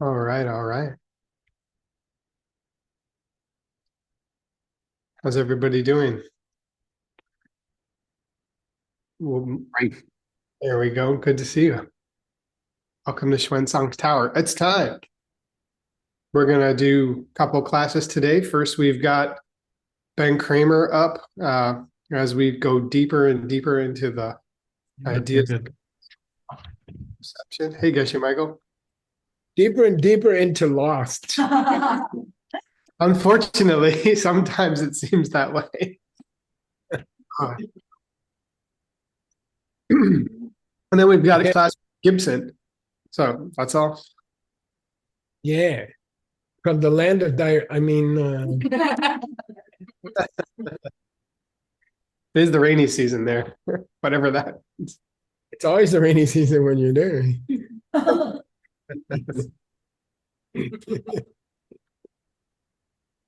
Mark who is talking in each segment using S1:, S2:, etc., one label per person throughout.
S1: All right, all right. How's everybody doing? Well,
S2: Right.
S1: there we go. Good to see you. Welcome to Xuanzang Tower. It's time. We're gonna do a couple classes today. First, we've got Ben Kramer up as we go deeper and deeper into the ideas of perception. Hey, Geshe Michael.
S3: Deeper and deeper into lost.
S1: Unfortunately, sometimes it seems that way. Uh, and then we've got a
S3: Yeah,
S1: class with Gibson. So that's all.
S3: yeah. From the land of dire.
S1: It is the rainy season there, whatever that is.
S3: It's always the rainy season when you're there.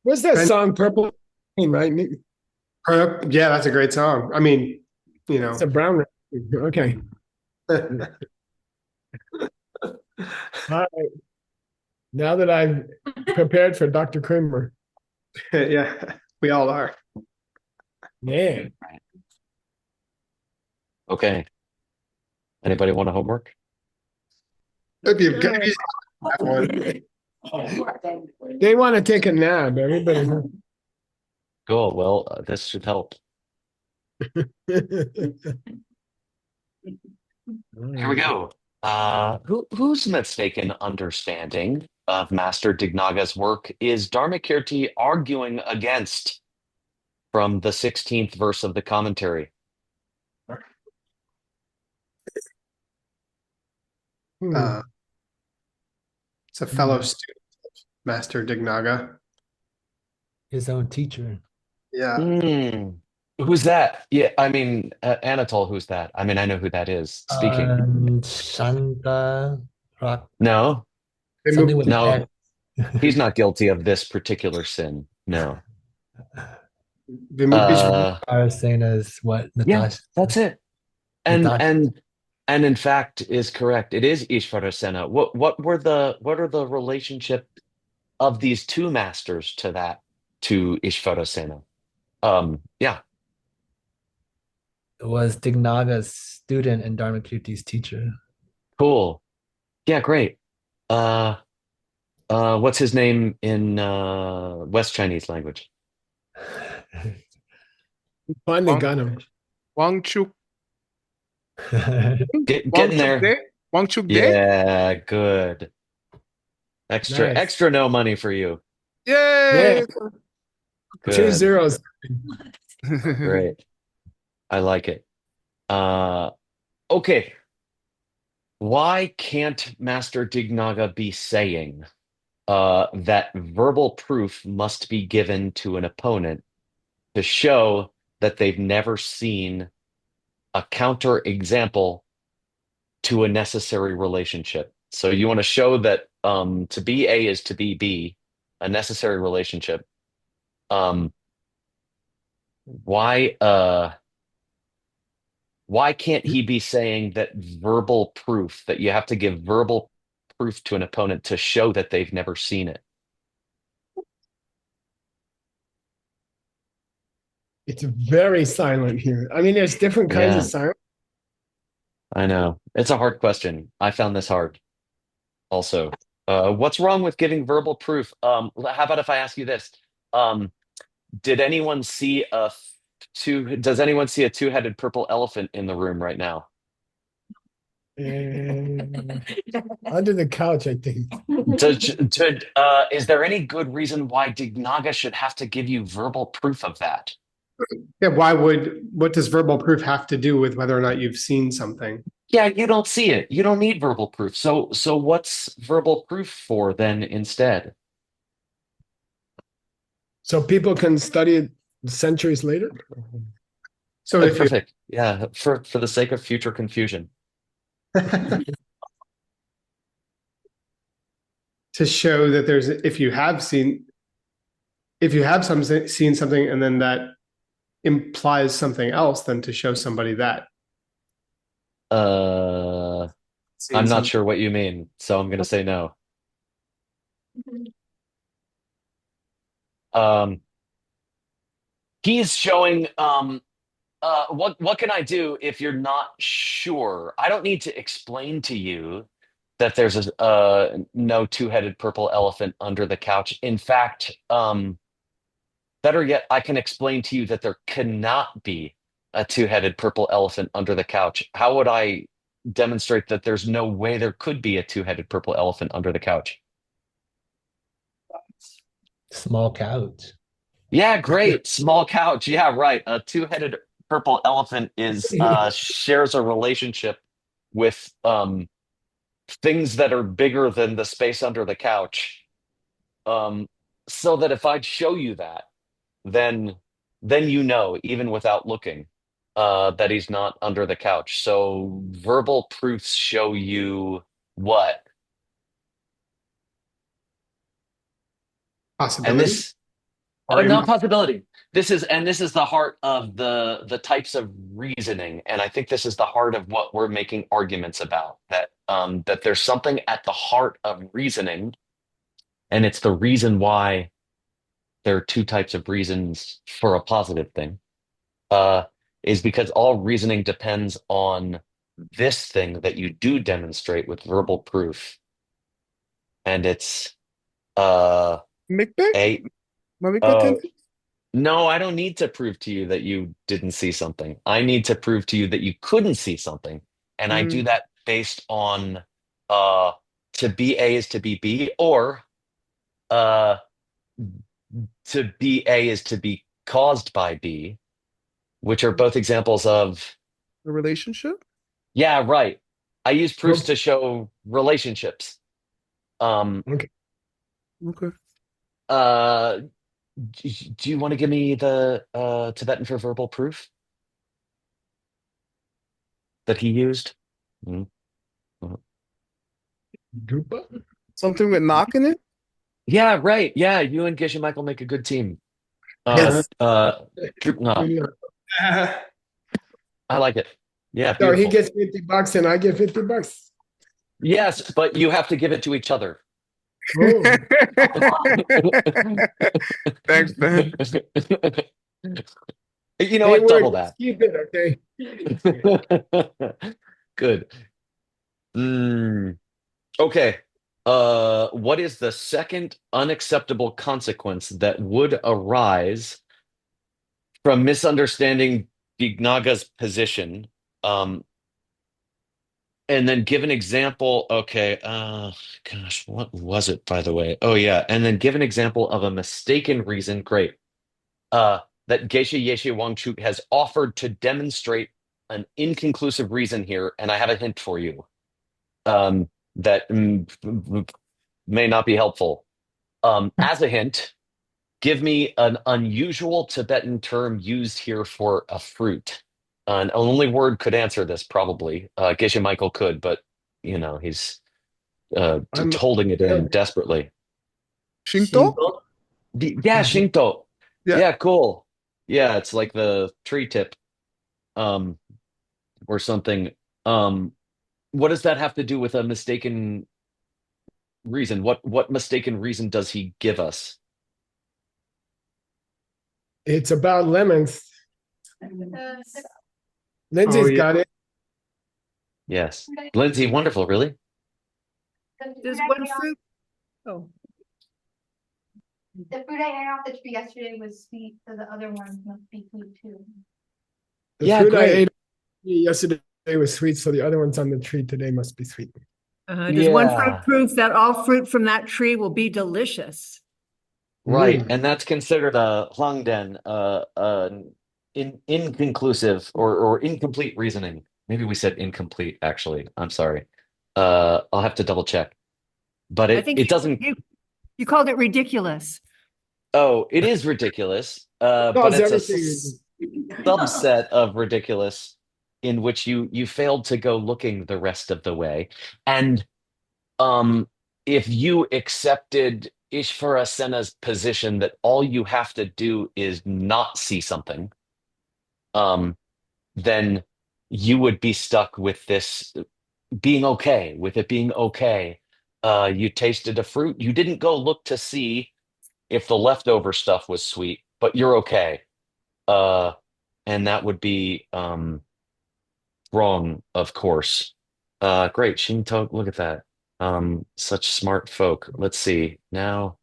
S3: What's that
S1: Ben,
S3: song, Purple Rain, right?
S1: yeah, that's a great song. I mean, you
S3: It's
S1: know,
S3: a brown record. Okay. All right. Now that I've prepared for Dr. Kramer.
S1: yeah, we all are.
S3: Yeah.
S2: Okay. Anybody want a homework?
S1: If you have one.
S3: They want to take a nap. Everybody.
S2: Cool. Well, this should help. Here we go. Whose mistaken understanding of Master Dignaga's work is Dharmakirti arguing against from the 16th verse of the commentary?
S1: Uh,
S3: Hmm.
S1: it's a fellow student, Master Dignaga.
S4: His own teacher.
S1: Yeah.
S2: Hmm. Who's that? Yeah, I mean, Anatole, who's that? I mean, I know who that is speaking.
S4: Shanta Rock,
S2: No,
S1: They
S4: something
S1: moved
S4: with
S1: to,
S4: an
S2: no,
S4: X.
S2: he's not guilty of this particular sin. No.
S1: they moved,
S2: Uh,
S4: Arasena is what
S2: yeah,
S4: Natasha.
S2: that's it. And
S4: Natasha.
S2: and and in fact is correct. It is Ishvarasena. What are the relationship of these two masters to that to Ishvarasena? Yeah,
S4: Was Dignaga's student and Dharmakirti's teacher.
S2: cool. Yeah, great. Uh what's his name in West Chinese language?
S3: Finally
S5: Wang
S3: got him.
S5: Wang Chuk Wang
S2: Getting
S5: Chuk
S2: there.
S5: De? Wang Chuk De?
S2: Yeah, good.
S3: Nice.
S2: Extra no money for you.
S3: Yeah.
S5: Yay!
S3: Two
S2: Good.
S3: zeros.
S2: Great. I like it. Uh okay. Why can't Master Dignaga be saying that verbal proof must be given to an opponent to show that they've never seen a counter example to a necessary relationship? So you want to show that to be A is to be B, a necessary relationship. Um, why why can't he be saying that verbal proof, that you have to give verbal proof to an opponent to show that they've never seen it?
S3: It's very silent here. There's different kinds of
S2: Yeah,
S3: silence.
S2: I know. It's a hard question. I found this hard also. What's wrong with giving verbal proof? How about if I ask you this? Um, did anyone see a does anyone see a two-headed purple elephant in the room right now?
S3: And under the couch, I think.
S2: Is there any good reason why Dignaga should have to give you verbal proof of that?
S1: yeah, what does verbal proof have to do with whether or not you've seen something?
S2: Yeah, you don't see it. You don't need verbal proof. So what's verbal proof for then instead?
S3: So people can study it centuries later.
S1: So if you
S2: Perfect. Yeah, for the sake of future confusion.
S1: to show that there's if you have seen something and then that implies something else, then to show somebody that
S2: Uh,
S1: seen
S2: I'm not
S1: something.
S2: sure what you mean, so I'm gonna say no. Um, he's showing what can I do if you're not sure? I don't need to explain to you that there's a no two-headed purple elephant under the couch. In fact, better yet, I can explain to you that there cannot be a two-headed purple elephant under the couch. How would I demonstrate that there's no way there could be a two-headed purple elephant under the couch?
S4: Small couch.
S2: Yeah, great. Small couch. Yeah, right. A two-headed purple elephant is shares a relationship with things that are bigger than the space under the couch. Um, so that if I show you that, then you know, even without looking, that he's not under the couch. So verbal proofs show you what? And
S1: Possibility
S2: this
S1: or
S2: not possibility. This is the heart of the types of reasoning, and I think this is the heart of what we're making arguments about. That there's something at the heart of reasoning, and it's the reason why there are two types of reasons for a positive thing. Uh, is because all reasoning depends on this thing that you do demonstrate with verbal proof, and it's uh
S5: McBeck?
S2: a uh
S5: Mabikotin?
S2: no, I don't need to prove to you that you didn't see something. I need to prove to you that you couldn't see something. And I do
S5: Mm.
S2: that based on uh to be A is to be B, or uh to be A is to be caused by B, which are both examples of,
S5: A relationship?
S2: yeah, right. I use proofs
S3: Okay.
S2: to show relationships. Um
S5: Okay.
S2: uh do you want to give me the Tibetan for verbal proof that he used? Mhm.
S3: Drupa?
S5: Something with knocking it?
S2: Yeah, right. Yeah, you and Geshe Michael make a good team.
S5: Yes.
S2: No, I like it. Yeah,
S3: So he
S2: beautiful.
S3: gets $50 and I get $50.
S2: Yes, but you have to give it to each other.
S3: Oh,
S5: Thanks, Ben.
S2: You know
S3: hey,
S2: what? Double
S3: word,
S2: that.
S3: keep it, okay?
S2: Good. Okay. What is the second unacceptable consequence that would arise from misunderstanding Bignaga's position? And then give an example. Okay. Gosh, what was it, by the way? Oh, yeah. And then give an example of a mistaken reason. Great. Uh, that Geshe Yeshe Wangchuk has offered to demonstrate an inconclusive reason here. And I have a hint for you that may not be helpful. As a hint, give me an unusual Tibetan term used here for a fruit. An only word could answer this, probably. Geshe Michael could, but he's
S3: I'm
S2: holding it in desperately.
S5: Shinto?
S2: Yeah, Shinto.
S5: Yeah.
S2: Yeah, cool. Yeah, it's like the tree tip, um, or something. Um, what does that have to do with a mistaken reason? What mistaken reason does he give us?
S3: It's about lemons.
S1: Oh,
S3: Lindsay's
S1: yeah.
S3: got it.
S2: Yes, Lindsay, wonderful, really.
S6: There's one fruit. Oh,
S7: The fruit I ate off the tree yesterday was sweet, so the other ones must be sweet too.
S3: The
S2: Yeah,
S3: fruit I
S2: great.
S3: ate yesterday was sweet, so the other ones on the tree today must be sweet.
S6: does one fruit
S2: Yeah,
S6: prove that all fruit from that tree will be delicious?
S2: right.
S3: Mm.
S2: And that's considered a Hangden, inconclusive or incomplete reasoning. Maybe we said incomplete, actually. I'm sorry. I'll have to double check. But
S6: I think
S2: it doesn't.
S6: you called it ridiculous.
S2: Oh, it is ridiculous. But
S3: Cause
S2: it's a
S3: everything.
S2: subset of ridiculous in which you failed to go looking the rest of the way. And if you accepted Ishvara Sena's position that all you have to do is not see something, then you would be stuck with this being okay, with it being okay You tasted a fruit. You didn't go look to see if the leftover stuff was sweet, but you're okay. Uh, and that would be wrong, of course. Great, Shinto, look at that. Such smart folk. Let's see. Now,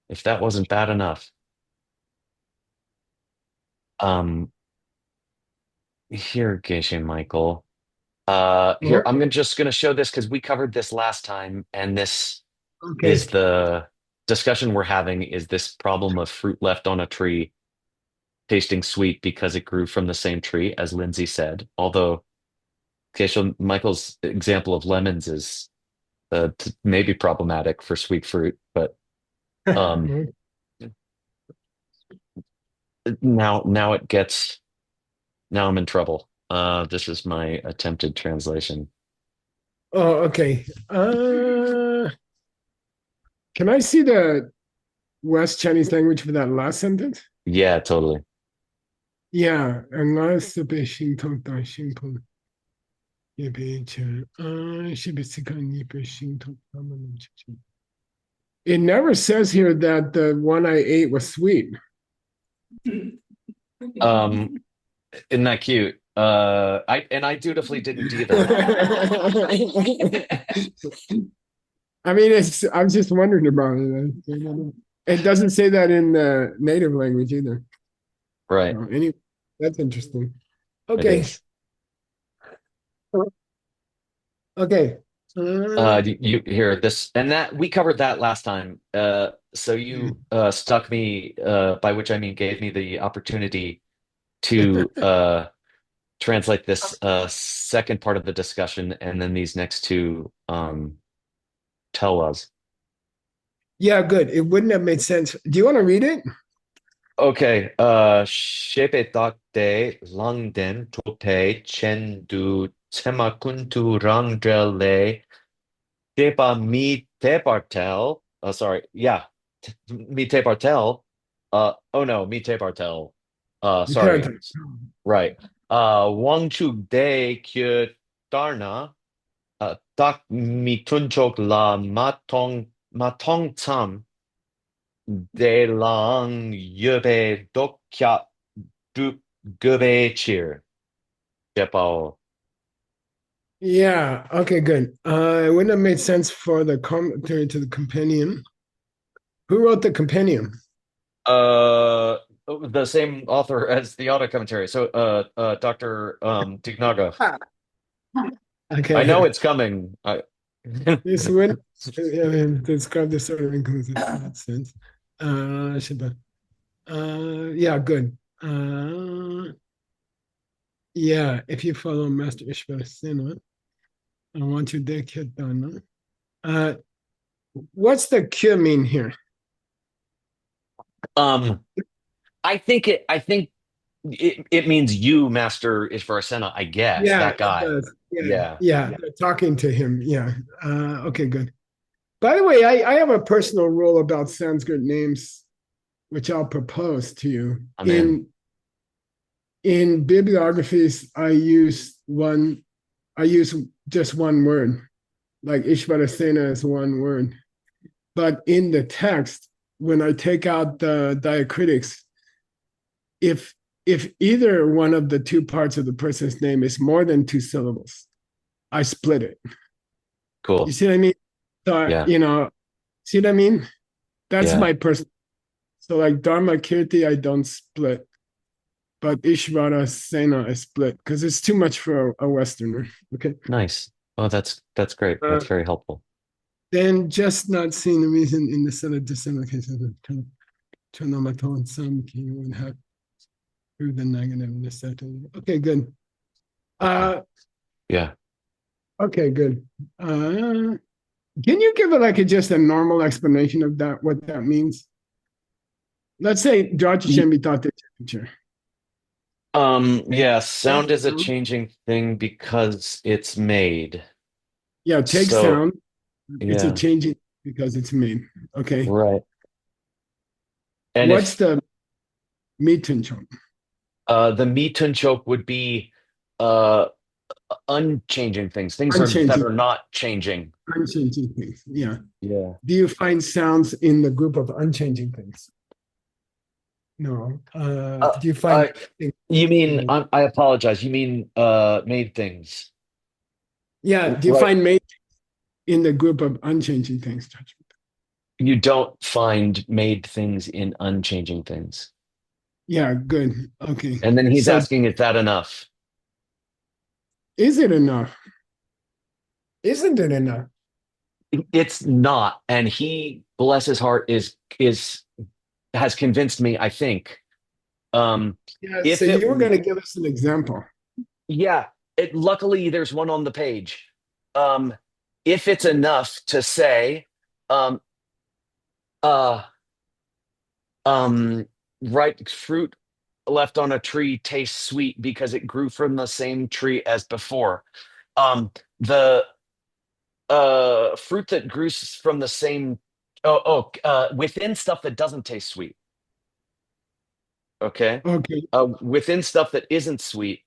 S2: if that wasn't bad enough, um, here, Geshe Michael. Here,
S3: Well,
S2: just gonna show this because we covered this last time, and this
S3: okay.
S2: is the discussion we're having is this problem of fruit left on a tree tasting sweet because it grew from the same tree, as Lindsay said. Although Geshe Michael's example of lemons is maybe problematic for sweet fruit, but um, now it gets now I'm in trouble. This is my attempted translation.
S3: Oh, okay. Can I see the West Chinese language for that last sentence?
S2: Yeah, totally.
S3: Yeah, unless the Beijing Tong Da Xing Peng Ye Bei Chen, Shi Bei Si Kan Yi Bei Xing Tong Da Men Len Qi Qi. It never says here that the one I ate was sweet.
S2: Isn't that cute? I dutifully didn't either.
S3: I mean, I'm just wondering about it. It doesn't say that in the native language either.
S2: Right.
S3: Anyway, that's interesting.
S2: It
S3: Okay.
S2: is.
S3: Okay.
S2: You hear this and that we covered that last time. So you stuck me, by which I mean gave me the opportunity to translate this second part of the discussion and then these next two tell us.
S3: Yeah, good. It wouldn't have made sense. Do you want to read it?
S2: Okay, shepe takte langden tote chendu temakuntu rangdrele shepa mi tepartel. Sorry, yeah, mi tepartel. Oh no, mi tepartel. Sorry, right. Wangchuk de kye darna. Tak mi tunchok la matong tam. De lang yube dokya du gube cheer. Jepao.
S3: Yeah. Okay, good. It wouldn't have made sense for the commentary to the compendium. Who wrote the compendium?
S2: The same author as the auto commentary. So Dr. Dignaga.
S3: Okay.
S2: I know it's coming.
S3: This would describe the sort of inclusive in that sense. Yeah, good. Yeah, if you follow Master Ishvara Sena, I want you to get done. What's the Q mean here?
S2: I think it means you, Master Ishvarasena, I guess.
S3: Yeah,
S2: That guy.
S3: Yeah, talking to him. Yeah. Okay, good. By the way, I have a personal rule about Sanskrit names, which I'll propose to you. In bibliographies, I use just one word, like Ishvarasena is one word. But in the text, when I take out the diacritics, if either one of the two parts of the person's name is more than two syllables, I split it.
S2: Cool.
S3: You see what I mean? So,
S2: yeah.
S3: See what I mean? That's my personal. So like Dharma Kirti, I don't split. But Ishvara Sena I split because it's too much for a Westerner. Okay.
S2: Nice. Oh, that's great. That's very helpful.
S3: Then just not seeing the reason in the set of dissimilar cases of Trinomaton, some key would have through the negative in the setting. Okay, good.
S2: Yeah.
S3: Okay, good. Can you give it just a normal explanation of that, what that means? Let's say Drachishembi thought the temperature.
S2: Yeah, sound is a changing thing because it's made.
S3: Yeah, take sound. It's a changing because it's made. Okay.
S2: Right. And
S3: what's the Mitunchok?
S2: The Mitunchok would be unchanging things, things that
S3: Unchanging.
S2: are not changing.
S3: Unchanging things. Yeah.
S2: Yeah.
S3: Do you find sounds in the group of unchanging things? No. Do you find
S2: You mean, I apologize. You mean made things.
S3: yeah, do you
S2: Right.
S3: find made in the group of unchanging things?
S2: You don't find made things in unchanging things.
S3: Yeah, good. Okay.
S2: And then he's
S3: So
S2: asking, is that enough?
S3: is it enough? Isn't it enough?
S2: It's not. And he, bless his heart, has convinced me, I think.
S3: Yeah,
S2: If
S3: so
S2: it,
S3: you were going to give us an example.
S2: yeah, luckily there's one on the page. If it's enough to say, um, uh, right, fruit left on a tree tastes sweet because it grew from the same tree as before. The fruit that grew from the same within stuff that doesn't taste sweet. Okay.
S3: Okay.
S2: Within stuff that isn't sweet,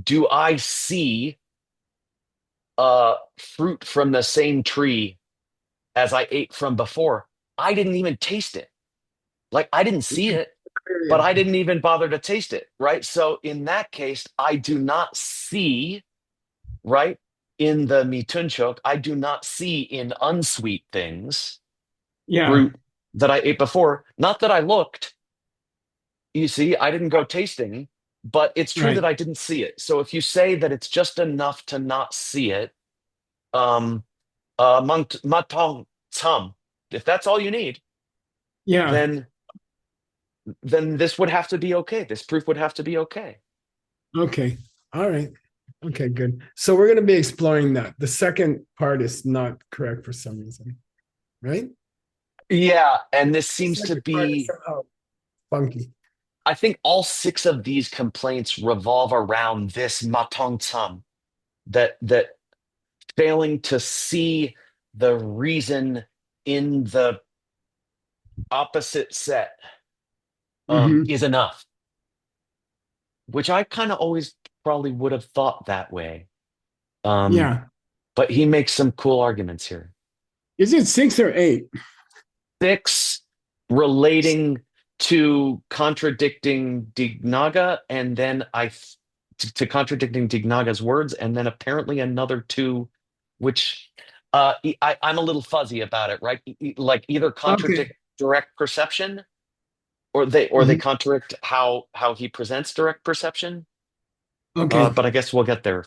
S2: do I see fruit from the same tree as I ate from before? I didn't even taste it. Like I didn't see it, but I didn't even bother to taste it, right? So in that case, I do not see, right? In the mitunchok, I do not see in unsweet things
S3: Yeah.
S2: fruit that I ate before. Not that I looked, you see, I didn't go tasting, but it's true
S3: Right.
S2: that I didn't see it. So if you say that it's just enough to not see it, matong tam, if that's all you need,
S3: Yeah.
S2: then this would have to be okay. This proof would have to be okay.
S3: Okay. All right. Okay, good. So we're going to be exploring that. The second part is not correct for some reason, right?
S2: Yeah, and this
S3: The
S2: seems to
S3: second part is
S2: be,
S3: somehow funky.
S2: I think all 6 of these complaints revolve around this matong tam, that failing to see the reason in the opposite set
S3: Mhm.
S2: is enough, which I kind of always probably would have thought that way.
S3: Yeah.
S2: But he makes some cool arguments here.
S3: Is it 6 or 8?
S2: 6 relating to contradicting Dignaga, and then to contradicting Dignaga's words, and then apparently another 2, which I'm a little fuzzy about it, right? Like either
S3: Okay.
S2: contradict direct perception, or they
S3: Mhm.
S2: contradict how he presents direct perception.
S3: Okay.
S2: But I guess we'll get there.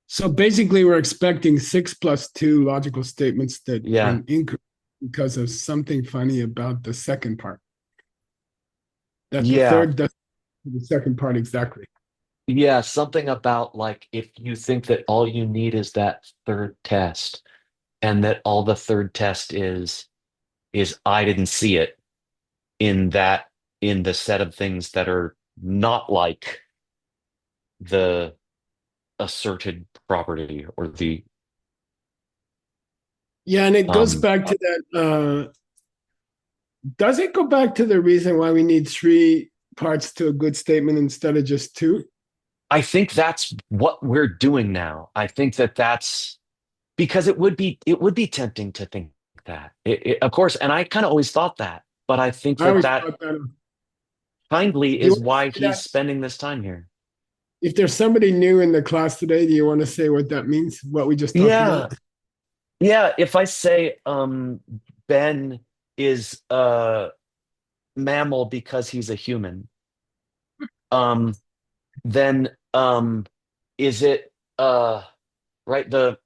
S3: So basically, we're expecting 6 plus 2 logical statements that
S2: Yeah.
S3: went incorrect because of something funny about the second part. That the
S2: Yeah.
S3: third does the second part exactly.
S2: Yeah, something about like if you think that all you need is that third test, and that all the third test is I didn't see it in the set of things that are not like the asserted property or the
S3: Yeah, and it goes
S2: um
S3: back to that. Does it go back to the reason why we need 3 parts to a good statement instead of just 2?
S2: I think that's what we're doing now. I think that's because it would be tempting to think that. Of course, and I kind of always thought that, but I think
S3: I always
S2: that
S3: thought that.
S2: kindly
S3: Do you
S2: is
S3: want to
S2: why
S3: say
S2: he's
S3: that?
S2: spending this time here.
S3: If there's somebody new in the class today, do you want to say what that means? What we just talked
S2: Yeah.
S3: about?
S2: Yeah, if I say Ben is a mammal because he's a human, um then is it right the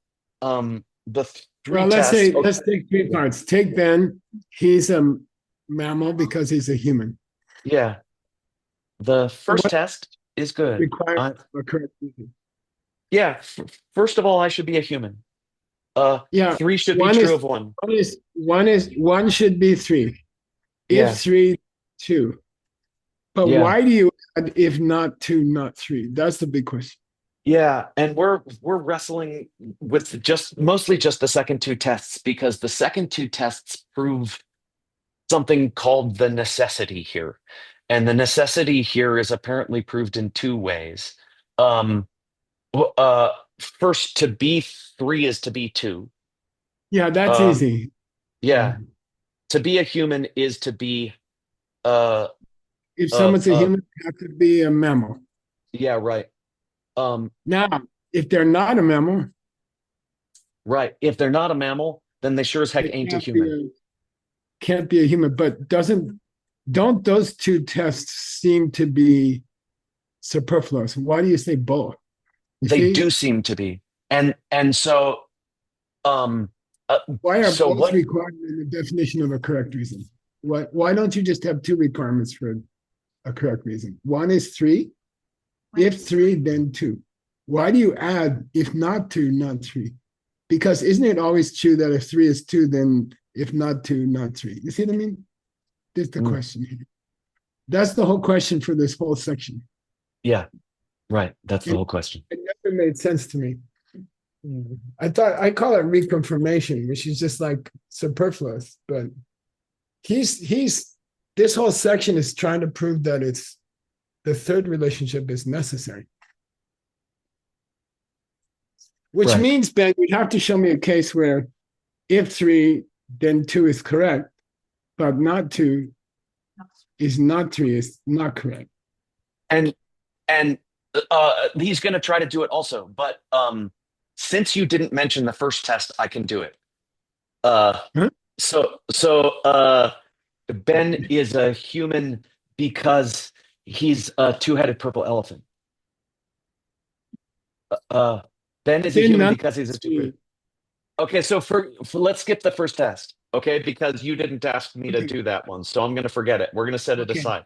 S2: three
S3: Well, let's
S2: tests.
S3: say let's take 3 parts. Take Ben. He's a mammal because he's a human.
S2: Yeah. The first
S3: What
S2: test is good.
S3: requires a correct reason?
S2: Yeah, first of all, I should be a human.
S3: Yeah,
S2: 3 should be
S3: one
S2: true
S3: is
S2: of 1.
S3: one should be 3.
S2: Yeah.
S3: If 3, 2. But
S2: Yeah.
S3: why do you add if not 2, not 3? That's the big question.
S2: Yeah, and we're wrestling with mostly just the second 2 tests, because the second 2 tests prove something called the necessity here. And the necessity here is apparently proved in 2 ways. Well, first, to be three is to be two.
S3: Yeah, that's
S2: Um,
S3: easy.
S2: yeah, to be a human is to be uh
S3: If
S2: uh
S3: someone's a
S2: uh
S3: human, they have to be a mammal.
S2: yeah, right.
S3: Now, if they're not a mammal,
S2: Right. If they're not a mammal, then they sure as heck
S3: they
S2: ain't a human.
S3: can't be a human. But don't those two tests seem to be superfluous? Why do you say both? You
S2: They
S3: see,
S2: do seem to be. And so um
S3: why are
S2: so
S3: both
S2: what
S3: required in the definition of a correct reason? Why don't you just have two requirements for a correct reason? One is three. If three, then two. Why do you add if not two, not three? Because isn't it always true that if three is two, then if not two, not three? You see what I mean? That's the
S2: Mm,
S3: question here. That's the whole question for this whole section.
S2: yeah, right. That's the
S3: It,
S2: whole question.
S3: it never made sense to me. I thought I call it reconfirmation, which is just like superfluous, but he's this whole section is trying to prove that it's the third relationship is necessary. Which
S2: Right.
S3: means, Ben, you'd have to show me a case where if three, then two is correct, but not two is not three is not correct.
S2: And and he's going to try to do it also, but since you didn't mention the first test, I can do it. Uh
S3: Huh?
S2: so Ben is a human because he's a two-headed purple elephant. Uh Ben is a
S3: Then
S2: human
S3: none
S2: because he's a two. Okay, so for let's skip the first test, okay? Because you didn't ask me to
S3: okay,
S2: do that one, so I'm going to forget it. We're going to set it
S3: okay.
S2: aside.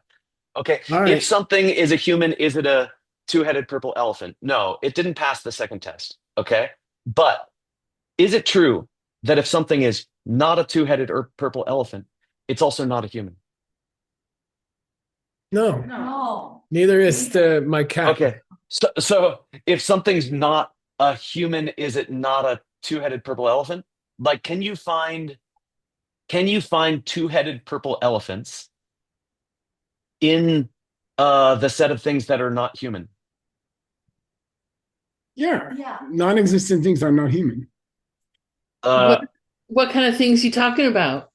S2: Okay,
S3: All
S2: if
S3: right.
S2: something is a human, is it a two-headed purple elephant? No, it didn't pass the second test. Okay, but is it true that if something is not a two-headed or purple elephant, it's also not a human?
S3: No,
S7: No.
S3: neither is my cat.
S2: Okay, so if something's not a human, is it not a two-headed purple elephant? Like, can you find two-headed purple elephants in the set of things that are not human?
S3: Yeah.
S7: Yeah.
S3: Non-existent things are not human.
S2: Uh,
S8: What kind of things you talking about?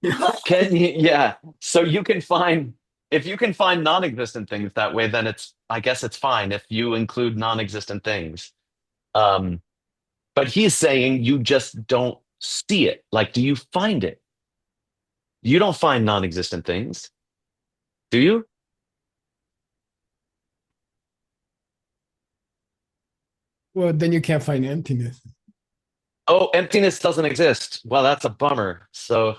S2: yeah. So you can find if you can find non-existent things that way, then I guess it's fine if you include non-existent things. Um, but he's saying you just don't see it. Like, do you find it? You don't find non-existent things, do you?
S3: Well, then you can't find emptiness.
S2: Oh, emptiness doesn't exist. Well, that's a bummer. So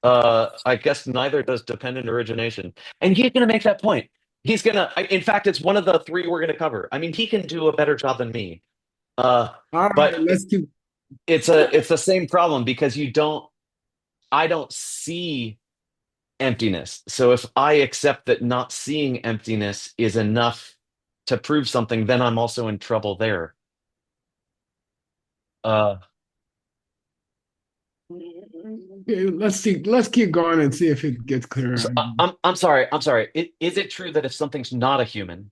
S2: I guess neither does dependent origination. And he's going to make that point. In fact, it's one of the three we're going to cover. I mean, he can do a better job than me. Uh,
S3: All right,
S2: but
S3: let's keep.
S2: it's the same problem because I don't see emptiness. So if I accept that not seeing emptiness is enough to prove something, then I'm also in trouble there. Uh,
S3: Okay, let's see. Let's keep going and see if it gets clearer.
S2: so I'm sorry. I'm sorry. Is it true that if something's not a human,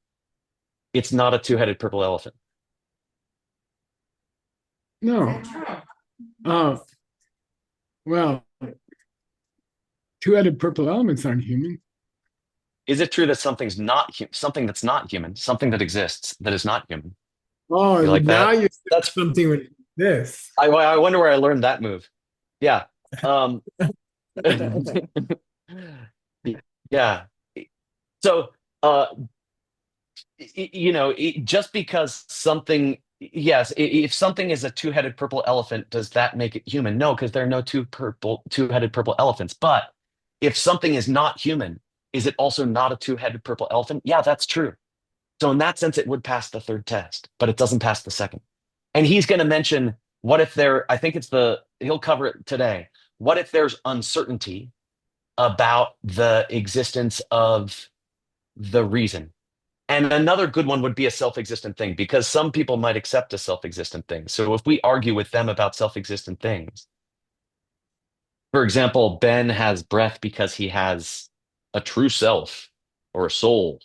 S2: it's not a two-headed purple elephant?
S3: No. Well, two-headed purple elements aren't human.
S2: Is it true that something that's not human, something that exists that is not human?
S3: Oh,
S2: You like
S3: now
S2: that?
S3: you said
S2: That's
S3: something with this.
S2: I wonder where I learned that move. Yeah. Um, yeah. So, just because something, yes, if something is a two-headed purple elephant, does that make it human? No, because there are no two-headed purple elephants. But if something is not human, is it also not a two-headed purple elephant? Yeah, that's true. So in that sense, it would pass the third test, but it doesn't pass the second. And he's going to mention what if I think he'll cover it today. What if there's uncertainty about the existence of the reason? And another good one would be a self-existent thing, because some people might accept a self-existent thing. So if we argue with them about self-existent things, for example, Ben has breath because he has a true self or a soul.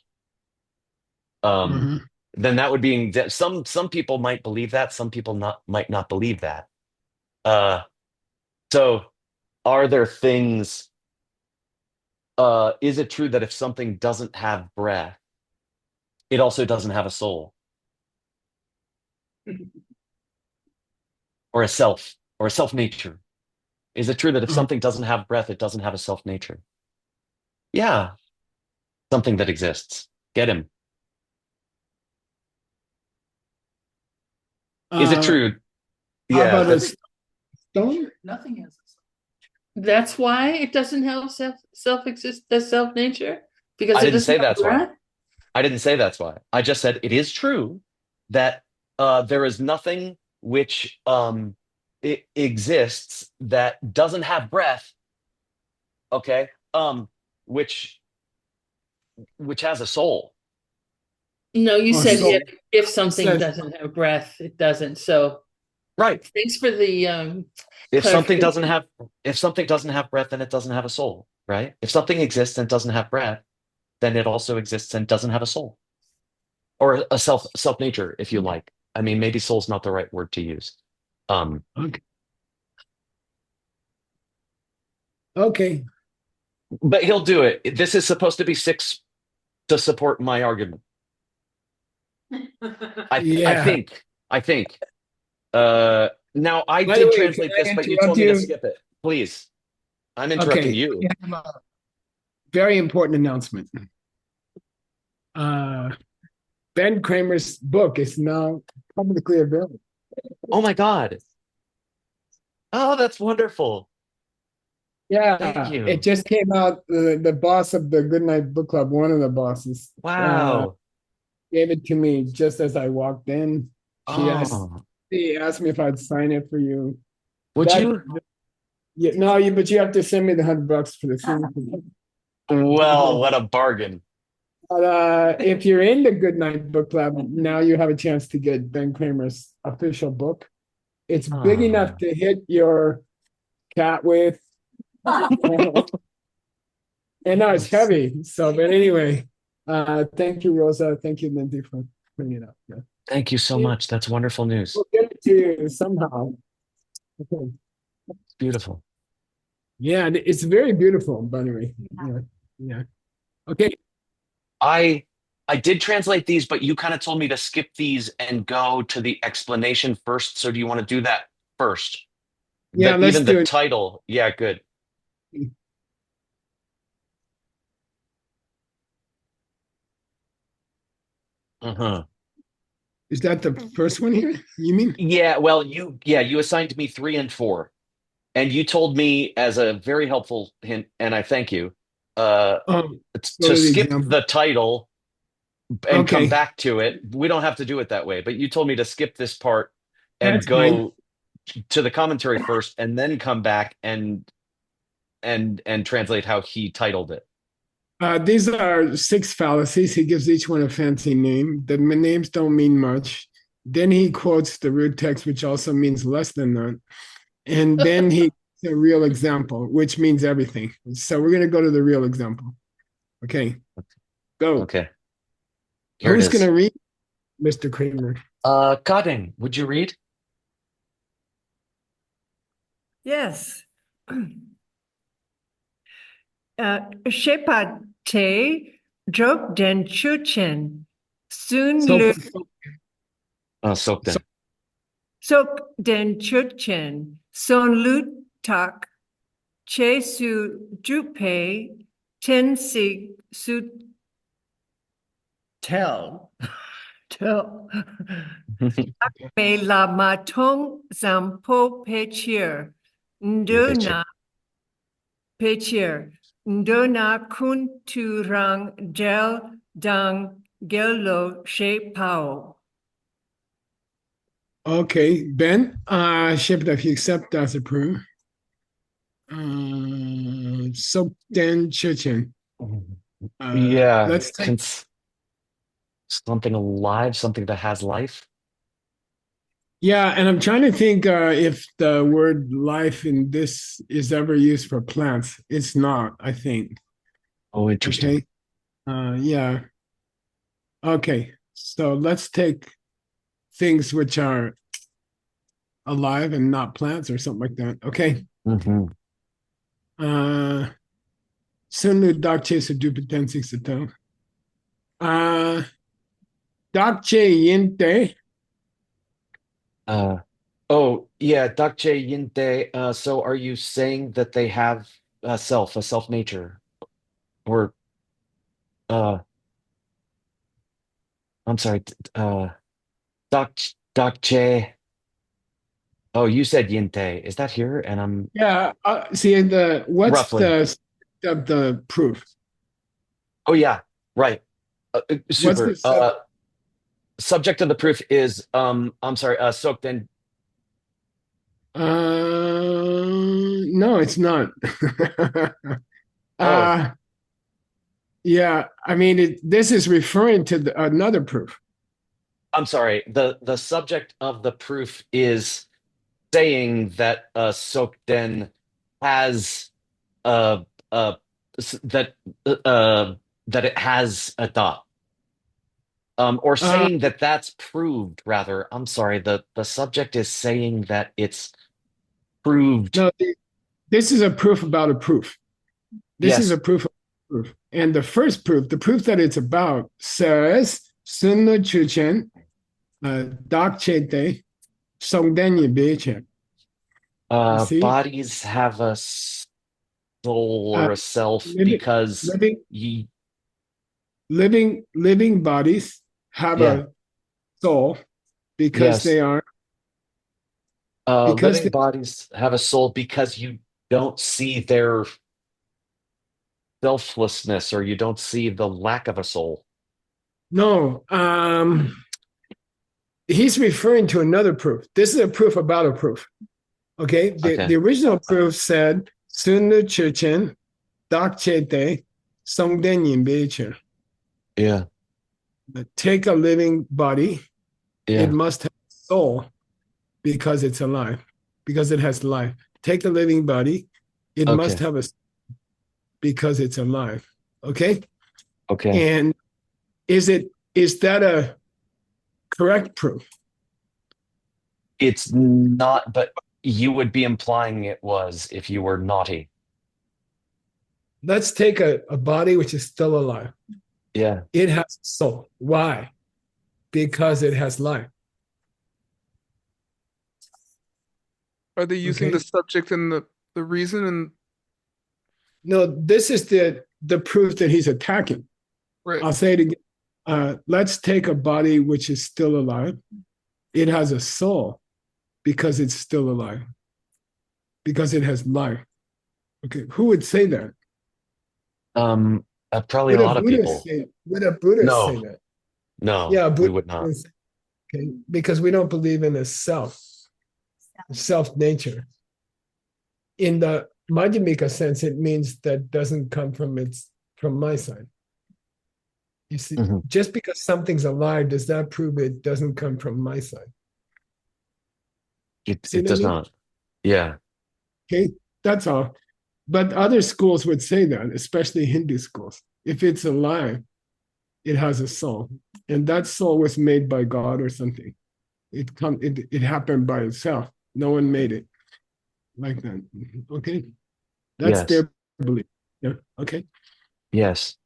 S2: Um,
S3: Mhm.
S2: then that would be that some people might believe that, some people might not believe that. So are there things, is it true that if something doesn't have breath, it also doesn't have a soul or a self nature? Is it true that if something doesn't have breath, it doesn't have a self nature? Yeah, something that exists. Get him. Is it true?
S3: How
S2: Yeah,
S3: about a
S2: that's
S3: stone?
S8: Nothing has. That's why it doesn't have self exist the self nature because
S2: I
S8: it
S2: didn't
S8: doesn't
S2: say
S8: have
S2: that's why.
S8: breath.
S2: I didn't say that's why. I just said it is true that there is nothing which it exists that doesn't have breath, okay? Which has a soul.
S8: No, you
S3: Oh,
S8: said
S3: so
S8: if something
S3: says-
S8: doesn't have breath, it doesn't. So
S2: Right.
S8: thanks for the
S2: If something doesn't
S8: clarification.
S2: have breath, then it doesn't have a soul, right? If something exists and doesn't have breath, then it also exists and doesn't have a soul. Or a self nature, if you like. I mean, maybe soul's not the right word to use.
S3: Okay. Okay.
S2: But he'll do it. This is supposed to be 6 to support my argument. I
S3: Yeah.
S2: think. Now I
S3: By the
S2: did
S3: way,
S2: translate
S3: can I
S2: this, but you
S3: interrupt
S2: told me to
S3: you?
S2: skip it. Please. I'm interrupting
S3: Okay.
S2: you.
S3: We have a very important announcement. Ben Kramer's book is now publicly available.
S2: Oh my God. Oh, that's wonderful.
S3: Yeah,
S2: Thank you.
S3: it just came out. The boss of the Goodnight Book Club, one of the bosses,
S2: Wow.
S3: gave it to me just as I walked in. She
S2: Oh.
S3: asked me if I'd sign it for you.
S2: Would
S3: That-
S2: you?
S3: Yeah, no, but you have to send me the $100 for the signature.
S2: Well, what a bargain.
S3: But if you're in the Goodnight Book Club, now you have a chance to get Ben Kramer's official book. It's big
S2: Oh.
S3: enough to hit your cat with. And now it's heavy. So, but anyway, thank you, Rosa. Thank you, Lindy, for putting it up. Yeah.
S2: Thank you so much. That's wonderful news.
S3: We'll get it to you somehow. Okay.
S2: Beautiful.
S3: Yeah, it's very beautiful, by the way. Yeah. Yeah. Okay.
S2: I did translate these, but you kind of told me to skip these and go to the explanation first. So do you want to do that first?
S3: Yeah, let's
S2: even
S3: do
S2: the
S3: it.
S2: title. Yeah, good. Uh-huh.
S3: Is that the first one here? You mean?
S2: Yeah, well, you assigned me 3 and 4. And you told me as a very helpful hint, and I thank you,
S3: Oh,
S2: to
S3: go to the
S2: skip
S3: example.
S2: the title and come
S3: Okay.
S2: back to it. We don't have to do it that way, but you told me to skip this part and
S3: That's
S2: go to the commentary first and then come back and translate how he titled it.
S3: These are 6 fallacies. He gives each one a fancy name. The names don't mean much. Then he quotes the root text, which also means less than that. And then he a real example, which means everything. So we're going to go to the real example. Okay, go.
S2: Okay. Here
S3: Who's
S2: it is.
S3: going to read, Mr. Kramer?
S2: Kading, would you read?
S6: Yes. Shepate drop den chuchen. Soon
S3: So,
S6: lu
S2: Sokden.
S6: sok den chuchen. Son lu tak. Che su jupe. Ten sig su tell. Tell. Me la matong zampo pechir. Ndona pechir. Ndona kun turang gel dang gelo she pao.
S3: okay, Ben, Ship, if you accept as approved. So then Chechen.
S2: Yeah,
S3: Let's take
S2: something alive, something that has life.
S3: Yeah, and I'm trying to think if the word life in this is ever used for plants. It's not, I think.
S2: Oh, interesting.
S3: Okay. Yeah. Okay. So let's take things which are alive and not plants or something like that. Okay.
S2: Mm-hmm.
S3: Sunlu dakche sedupitensi seto. Dakche yinte.
S2: Oh, yeah, Dakche Yinte. So are you saying that they have a self nature? Or, uh, I'm sorry, Dakche. Oh, you said Yinte. Is that here? And I'm
S3: Yeah. See what's
S2: roughly.
S3: of the proof?
S2: Oh, yeah, right.
S3: What's
S2: Super.
S3: the subject?
S2: Subject of the proof is, I'm sorry, Sokden.
S3: No, it's not.
S2: Oh,
S3: Yeah, I mean, this is referring to another proof.
S2: I'm sorry. The subject of the proof is saying that Sokden has uh uh that that it has a dot. Or
S3: Uh,
S2: saying that that's proved, rather. I'm sorry, the subject is saying that it's proved.
S3: no, this is a proof about a proof. This is a
S2: Yes.
S3: proof of a proof. And the first proof, the proof that it's about, says Sunna Chuchen Dak Chete Songdenye Beche. You see?
S2: Bodies have a soul
S3: Uh,
S2: or a self
S3: living
S2: because
S3: living
S2: ye
S3: living bodies have
S2: yeah,
S3: a soul because
S2: yes.
S3: they are because
S2: Living
S3: they
S2: bodies have a soul because you don't see their selflessness or you don't see the lack of a soul.
S3: no he's referring to another proof. This is a proof about a proof. Okay. The
S2: Okay.
S3: original proof said Sunnu Chuchen Dak Chete Songdenyin Beche.
S2: Yeah.
S3: Take a living body, it
S2: Yeah.
S3: must have soul because it's alive, because it has life. Take a living body, it must
S2: Okay.
S3: have a because it's alive. Okay.
S2: Okay.
S3: And is that a correct proof?
S2: It's not, but you would be implying it was if you were naughty.
S3: Let's take a body which is still alive.
S2: Yeah.
S3: It has soul. Why? Because it has life.
S5: Are they using
S3: Okay.
S5: the subject and the reason and
S3: No, this is the proof that he's attacking.
S5: right?
S3: I'll say it again. Let's take a body which is still alive. It has a soul because it's still alive, because it has life. Okay, who would say that?
S2: Probably
S3: Would
S2: a
S3: a
S2: lot of
S3: Buddhist
S2: people.
S3: say? Would a Buddhist say
S2: No,
S3: that?
S2: no,
S3: Yeah, a
S2: we
S3: Buddhist
S2: would not.
S3: would say, okay, because we don't believe in a self nature. In the Madhyamika sense, it means that doesn't come from my side. You see,
S2: Mhm.
S3: just because something's alive, does that prove it doesn't come from my side? See
S2: It
S3: what I
S2: does
S3: mean?
S2: not. Yeah.
S3: Okay, that's all. But other schools would say that, especially Hindu schools. If it's alive, it has a soul, and that soul was made by God or something. It happened by itself. No one made it like that. Okay, that's
S2: Yes.
S3: their belief. Yeah. Okay.
S2: Yes.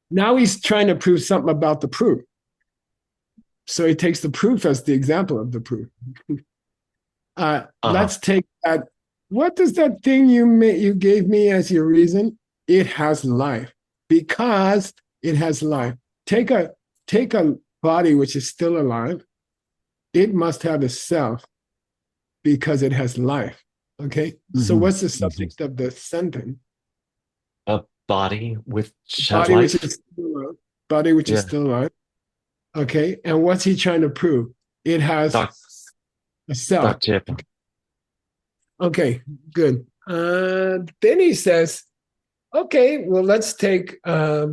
S3: Now he's trying to prove something about the proof. So he takes the proof as the example of the proof.
S2: Uh-huh.
S3: Let's take that. What does that thing you gave me as your reason? It has life because it has life. Take a body which is still alive. It must have a self because it has life. Okay. So
S2: Mhm.
S3: what's the subject of the sentence?
S2: A body which has
S3: Body which
S2: life?
S3: is still alive. Body which is
S2: Yeah.
S3: still alive. Okay. And what's he trying to prove? It has
S2: Doc,
S3: a self.
S2: Doc Chip.
S3: Okay, good. Then he says, okay, well, let's take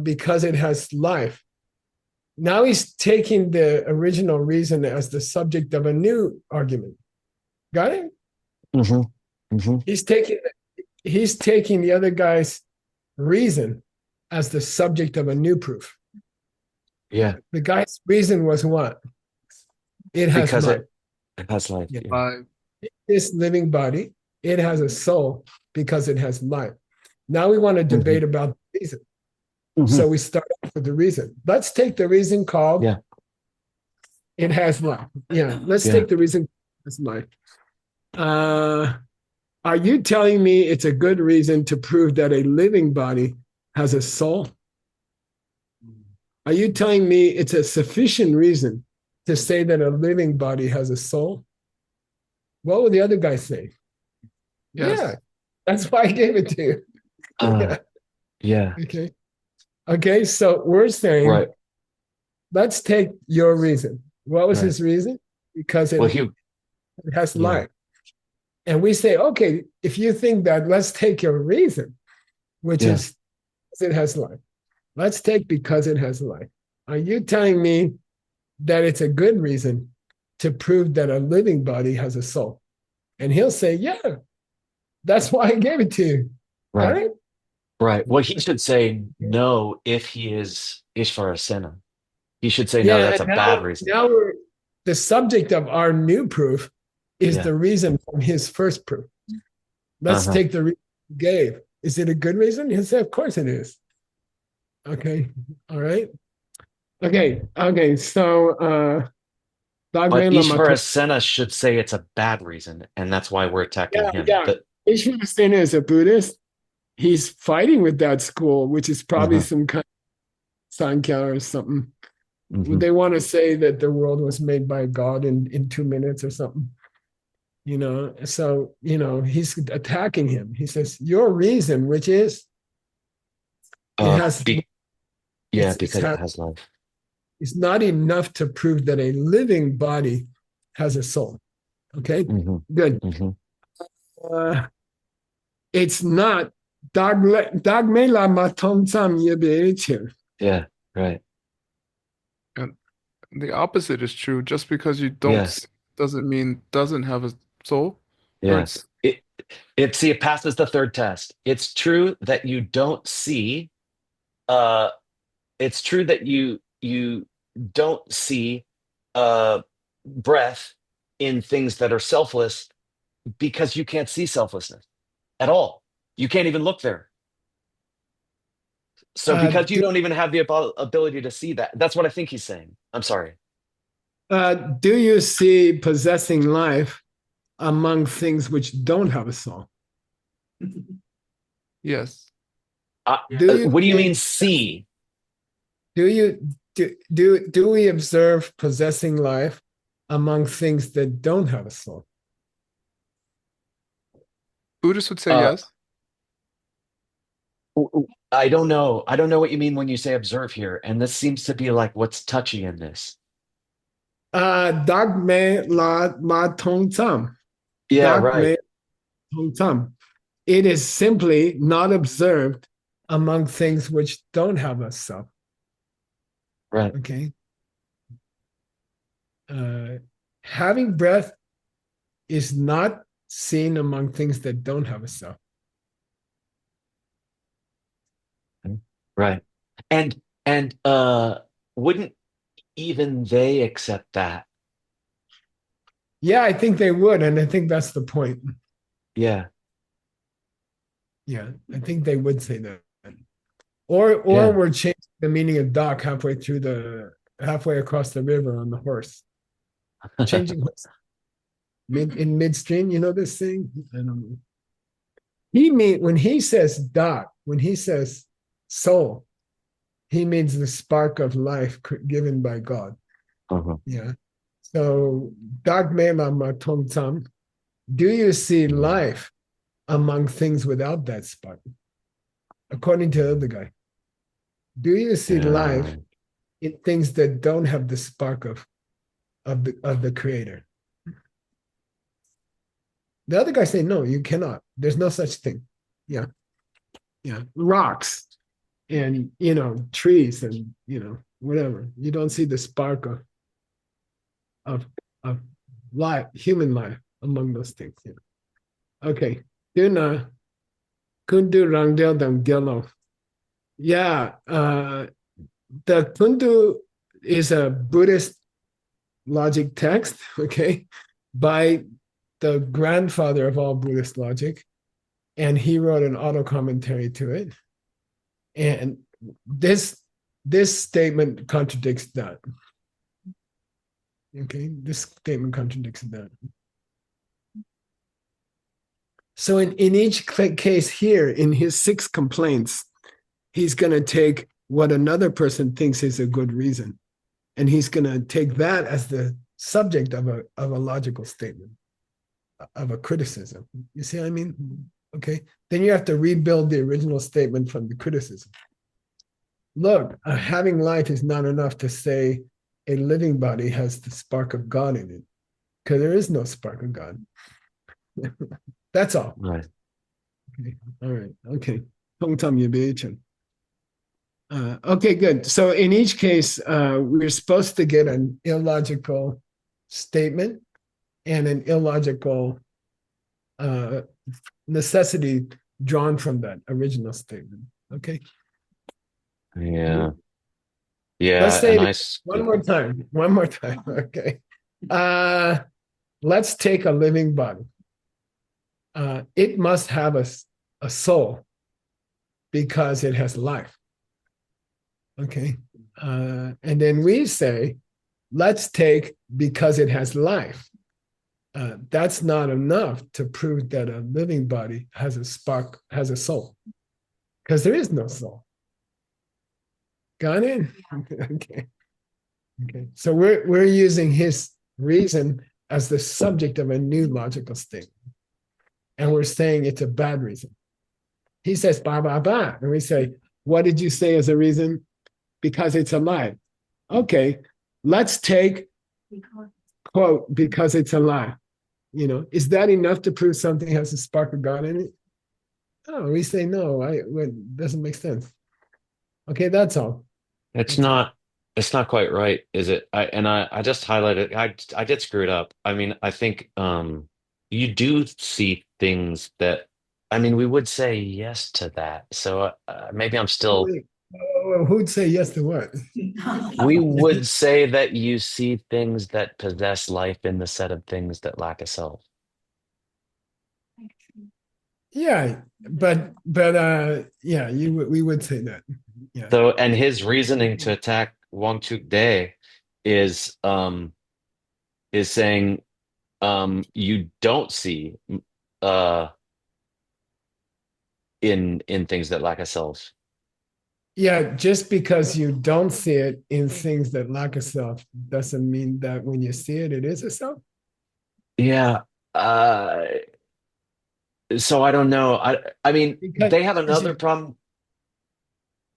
S3: because it has life. Now he's taking the original reason as the subject of a new argument. Got it?
S2: Mm-hmm. Mm-hmm.
S3: He's taking the other guy's reason as the subject of a new proof.
S2: Yeah,
S3: The guy's reason was what? It has
S2: because
S3: life.
S2: it has life.
S3: Yeah.
S2: Yeah.
S3: This living body, it has a soul because it has life. Now we want to debate about the reason. So we start off with the reason. Let's take the reason called
S2: Yeah.
S3: it has life. Yeah, let's
S2: Yeah.
S3: take the reason it has life. Are you telling me it's a good reason to prove that a living body has a soul? Are you telling me it's a sufficient reason to say that a living body has a soul? What would the other guy say?
S5: Yes.
S3: Yeah, that's why I gave it to you.
S2: Uh, yeah.
S3: Okay. Okay, so we're saying,
S2: Right.
S3: let's take your reason. What was
S2: Right.
S3: his reason? Because it,
S2: Well,
S3: it has
S2: yeah.
S3: life. And we say, okay, if you think that, let's take your reason, which
S2: Yeah.
S3: is it has life. Let's take because it has life. Are you telling me that it's a good reason to prove that a living body has a soul? And he'll say, yeah, that's why I gave it to you.
S2: Right.
S3: All right?
S2: Right. Well, he should say no if he is Ishvarasena. He should say no,
S3: Yeah,
S2: that's a
S3: and
S2: bad reason.
S3: now the subject of our new proof is
S2: Yeah.
S3: the reason from his first proof. Let's take the reason he gave. Is it a good reason? He'll say, of course it is. Okay. All right. Okay. So
S2: But
S3: Dogme Lama.
S2: Ishvarasena should say it's a bad reason, and that's why we're attacking him.
S3: Yeah.
S2: But
S3: Ishvarasena is a Buddhist. He's fighting with that school, which is probably some kind of Sankhya or something. They want to say that the world was made by God in 2 minutes or something. So he's attacking him. He says, your reason, which is it has
S2: because it has life.
S3: it's not enough to prove that a living body has a soul. Okay, good. It's not dogme la matom tsam yebe.
S2: Yeah, right.
S5: And the opposite is true. Just because you don't see doesn't mean doesn't have a soul.
S2: Yes. It passes the third test. It's true that you don't see it's true that you don't see breath in things that are selfless because you can't see selflessness at all. You can't even look there. So because you don't even have the ability to see that, that's what I think he's saying. I'm sorry.
S3: Do you see possessing life among things which don't have a soul?
S5: Yes.
S2: What do you mean see?
S3: Do we observe possessing life among things that don't have a soul?
S5: Buddhists would say yes.
S2: I don't know. I don't know what you mean when you say observe here. And this seems to be like what's touchy in this.
S3: Dogme la ma tong tam.
S2: Yeah, right.
S3: Tong tam. It is simply not observed among things which don't have a self.
S2: Right.
S3: Okay. Having breath is not seen among things that don't have a self.
S2: Right. And wouldn't even they accept that?
S3: Yeah, I think they would, and I think that's the point.
S2: Yeah.
S3: Yeah, I think they would say that. Or we're changing the meaning of dock halfway across the river on the horse. Changing horse. In midstream, you know this thing? I don't know. When he says dock, when he says soul, he means the spark of life given by God. Yeah. So dogme lama tong tam. Do you see life among things without that spark? According to the other guy. Do you see life in things that don't have the spark of the creator? The other guy say, no, you cannot. There's no such thing. Yeah. Rocks and trees and whatever. You don't see the spark of life, human life among those things. Okay. Duna kundu rangdel dam gelo. Yeah. The kundu is a Buddhist logic text, okay, by the grandfather of all Buddhist logic, and he wrote an auto commentary to it. And this statement contradicts that. Okay, this statement contradicts that. So in each case here, in his 6 complaints, he's going to take what another person thinks is a good reason, and he's going to take that as the subject of a logical statement, of a criticism. You see what I mean? Okay. Then you have to rebuild the original statement from the criticism. Look, having life is not enough to say a living body has the spark of God in it, because there is no spark of God. That's all.
S2: Right.
S3: Okay. All right. Okay. Okay, good. So in each case, we're supposed to get an illogical statement and an illogical necessity drawn from that original statement. Okay.
S2: Yeah.
S3: Let's
S2: Yeah.
S3: say
S2: And
S3: it one more time. One more time. Okay. Let's take a living body. It must have a soul because it has life. Okay. And then we say, let's take because it has life. That's not enough to prove that a living body has a spark, has a soul, because there is no soul. Got it? Okay. Okay. So we're using his reason as the subject of a new logical statement. And we're saying it's a bad reason. He says, ba, ba, ba. And we say, what did you say as a reason? Because it's alive. Okay, let's take, quote, because it's alive. You know, is that enough to prove something has a spark of God in it? Oh, we say no, it doesn't make sense. Okay, that's all.
S2: it's not quite right, is it? I just highlighted, I did screw it up. I mean, I think you do see things that, I mean, we would say yes to that. So maybe I'm still,
S3: Wait, who'd say yes to what?
S2: we would say that you see things that possess life in the set of things that lack a self.
S3: Yeah, but yeah, we would say that. Yeah.
S2: So, and his reasoning to attack Wang Chuk Day is saying you don't see in things that lack a self.
S3: Yeah, just because you don't see it in things that lack a self doesn't mean that when you see it, it is a self.
S2: Yeah. So I don't know. I mean,
S3: Because
S2: they have another problem.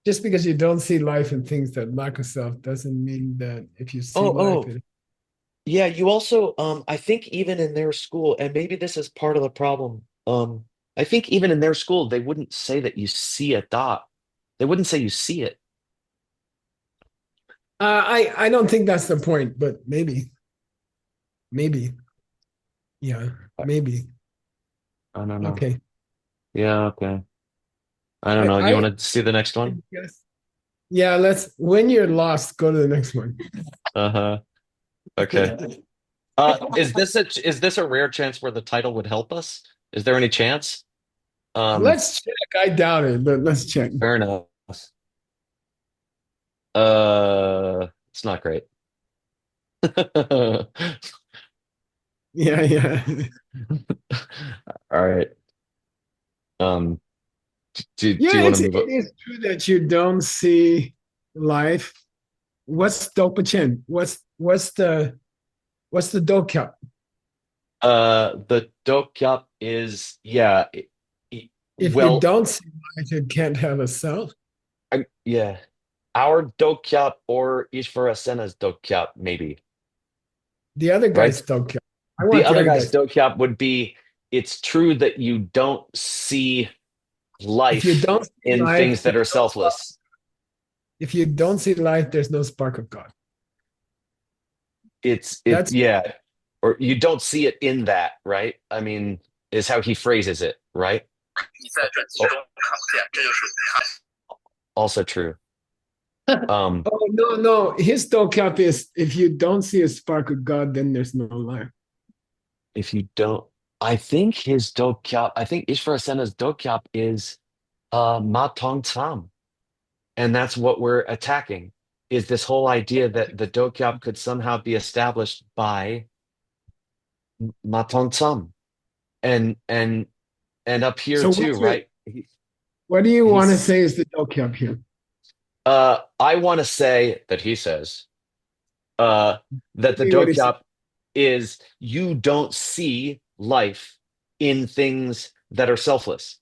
S3: just because you don't see life in things that lack a self doesn't mean that if you see life,
S2: Yeah, you also I think even in their school, and maybe this is part of the problem. I think even in their school, they wouldn't say that you see a dot. They wouldn't say you see it.
S3: I don't think that's the point, but maybe, yeah, maybe.
S2: I don't know.
S3: Okay.
S2: Yeah, okay. I don't know. You want to see the next one?
S3: Yes. Yeah, when you're lost, go to the next one.
S2: Uh-huh. Okay. Is this a rare chance where the title would help us? Is there any chance?
S3: Let's check. I doubt it, but let's check.
S2: Fair enough. It's not great.
S3: Yeah, yeah.
S2: All right. Do
S3: Yeah,
S2: you want to
S3: it
S2: move up?
S3: is true that you don't see life. What's Dopa-chen? What's the Dokyap?
S2: The dokyap is
S3: If you don't see life, it can't have a self.
S2: yeah. Our dokyap or Ishvara Sena's dokyap, maybe.
S3: The other guy's Dokyap.
S2: The other guy's dokyap would be, it's true that you don't see life
S3: If you don't see
S2: in
S3: life,
S2: things that are selfless.
S3: If you don't see life, there's no spark of God.
S2: Yeah. Or you don't see it in that, right? I mean, is how he phrases it, right? Also true. Um,
S3: Oh no. His dokap is if you don't see a spark of God, then there's no life.
S2: if you don't, I think his dokyap, I think Ishvara Sena's dokyap is Ma Tong Tsam. And that's what we're attacking, is this whole idea that the dokyap could somehow be established by Ma Tong Tsam. And up here
S3: So
S2: too, right?
S3: what do you want to
S2: He's
S3: say is the dokap here?
S2: I want to say that he says that the
S3: Tell me what he said.
S2: dokyap is you don't see life in things that are selfless.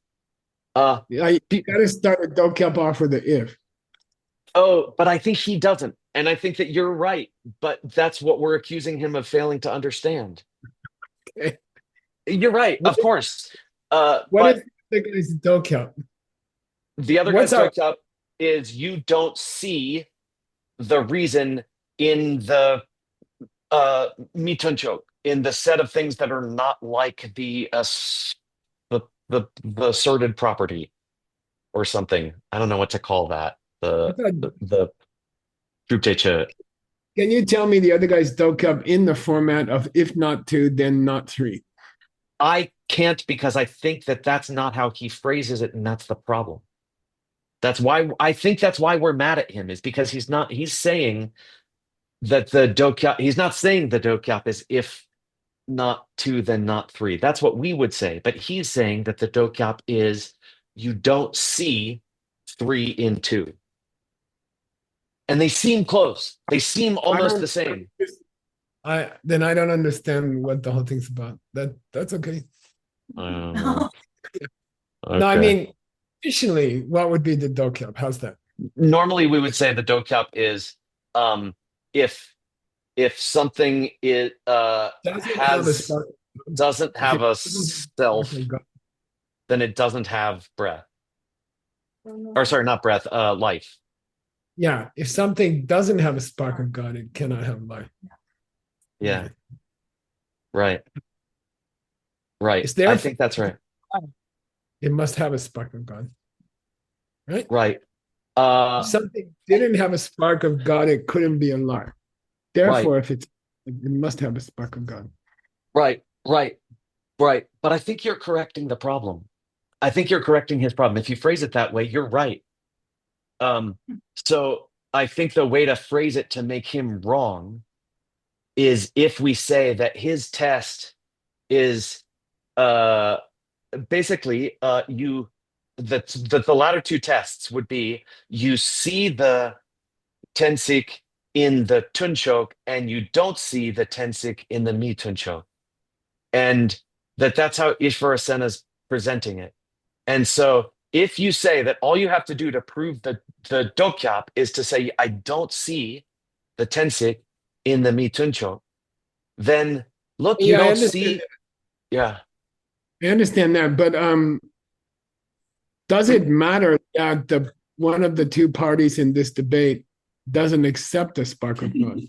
S3: You
S2: pe-
S3: gotta start a dokap off with the if.
S2: oh, but I think he doesn't. And I think that you're right, but that's what we're accusing him of failing to understand.
S3: Okay.
S2: You're right,
S3: What
S2: of course.
S3: What
S2: But
S3: is the guy's dokap?
S2: the other
S3: What's
S2: guy's
S3: our
S2: dokyap is you don't see the reason in the mitunchok, in the set of things that are not like the asserted property or something. I don't know what to call that.
S3: I thought,
S2: The Druptecha.
S3: can you tell me the other guy's dokap in the format of if not two, then not three?
S2: I can't because I think that that's not how he phrases it, and that's the problem. That's why I think that's why we're mad at him, is because he's saying that the dokyap, he's not saying the dokyap is if not two, then not three. That's what we would say. But he's saying that the dokyap is you don't see three in two. And they seem close. They seem
S3: I
S2: almost
S3: don't.
S2: the same.
S3: I don't understand what the whole thing's about. That's okay.
S2: Okay.
S3: No, I mean, traditionally, what would be the dokap? How's that?
S2: Normally we would say the dokyap is if something
S3: Doesn't have a spark.
S2: doesn't
S3: If
S2: have
S3: it
S2: a
S3: doesn't have a
S2: self,
S3: spark of God.
S2: then it doesn't have breath. Or sorry, not breath, life.
S3: Yeah, if something doesn't have a spark of God, it cannot have life.
S2: Yeah. Right. Right.
S3: It's there.
S2: I think that's right.
S3: It must have a spark of God, right?
S2: Right.
S3: If something didn't have a spark of God, it couldn't be alive. Therefore, if it must have a spark of God.
S2: Right. Right. Right. But I think you're correcting the problem. I think you're correcting his problem. If you phrase it that way, you're right. So I think the way to phrase it to make him wrong is if we say that his test is basically the latter two tests would be you see the tensik in the tunchok and you don't see the tensik in the mi tunchok, and that's how Ishvara is presenting it. And so if you say that all you have to do to prove the dokyap is to say I don't see the tensik in the mi tunchok, then look, you
S3: Yeah, I
S2: don't
S3: understand.
S2: see. Yeah.
S3: I understand that, but does it matter that the one of the two parties in this debate doesn't accept the spark of God?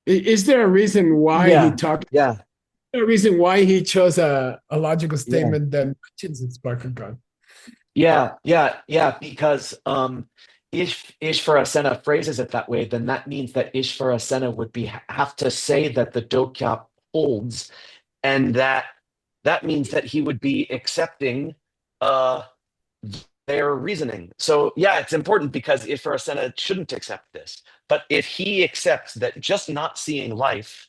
S3: Is there a reason why he talked?
S2: Yeah.
S3: Is there a reason why he chose a logical statement that mentions the spark of God?
S2: Yeah, because if Ishvara Sena phrases it that way, then that means that Ishvara Sena would have to say that the dokyap holds, and that means that he would be accepting their reasoning. So yeah, it's important because Ishvara Sena shouldn't accept this. But if he accepts that just not seeing life,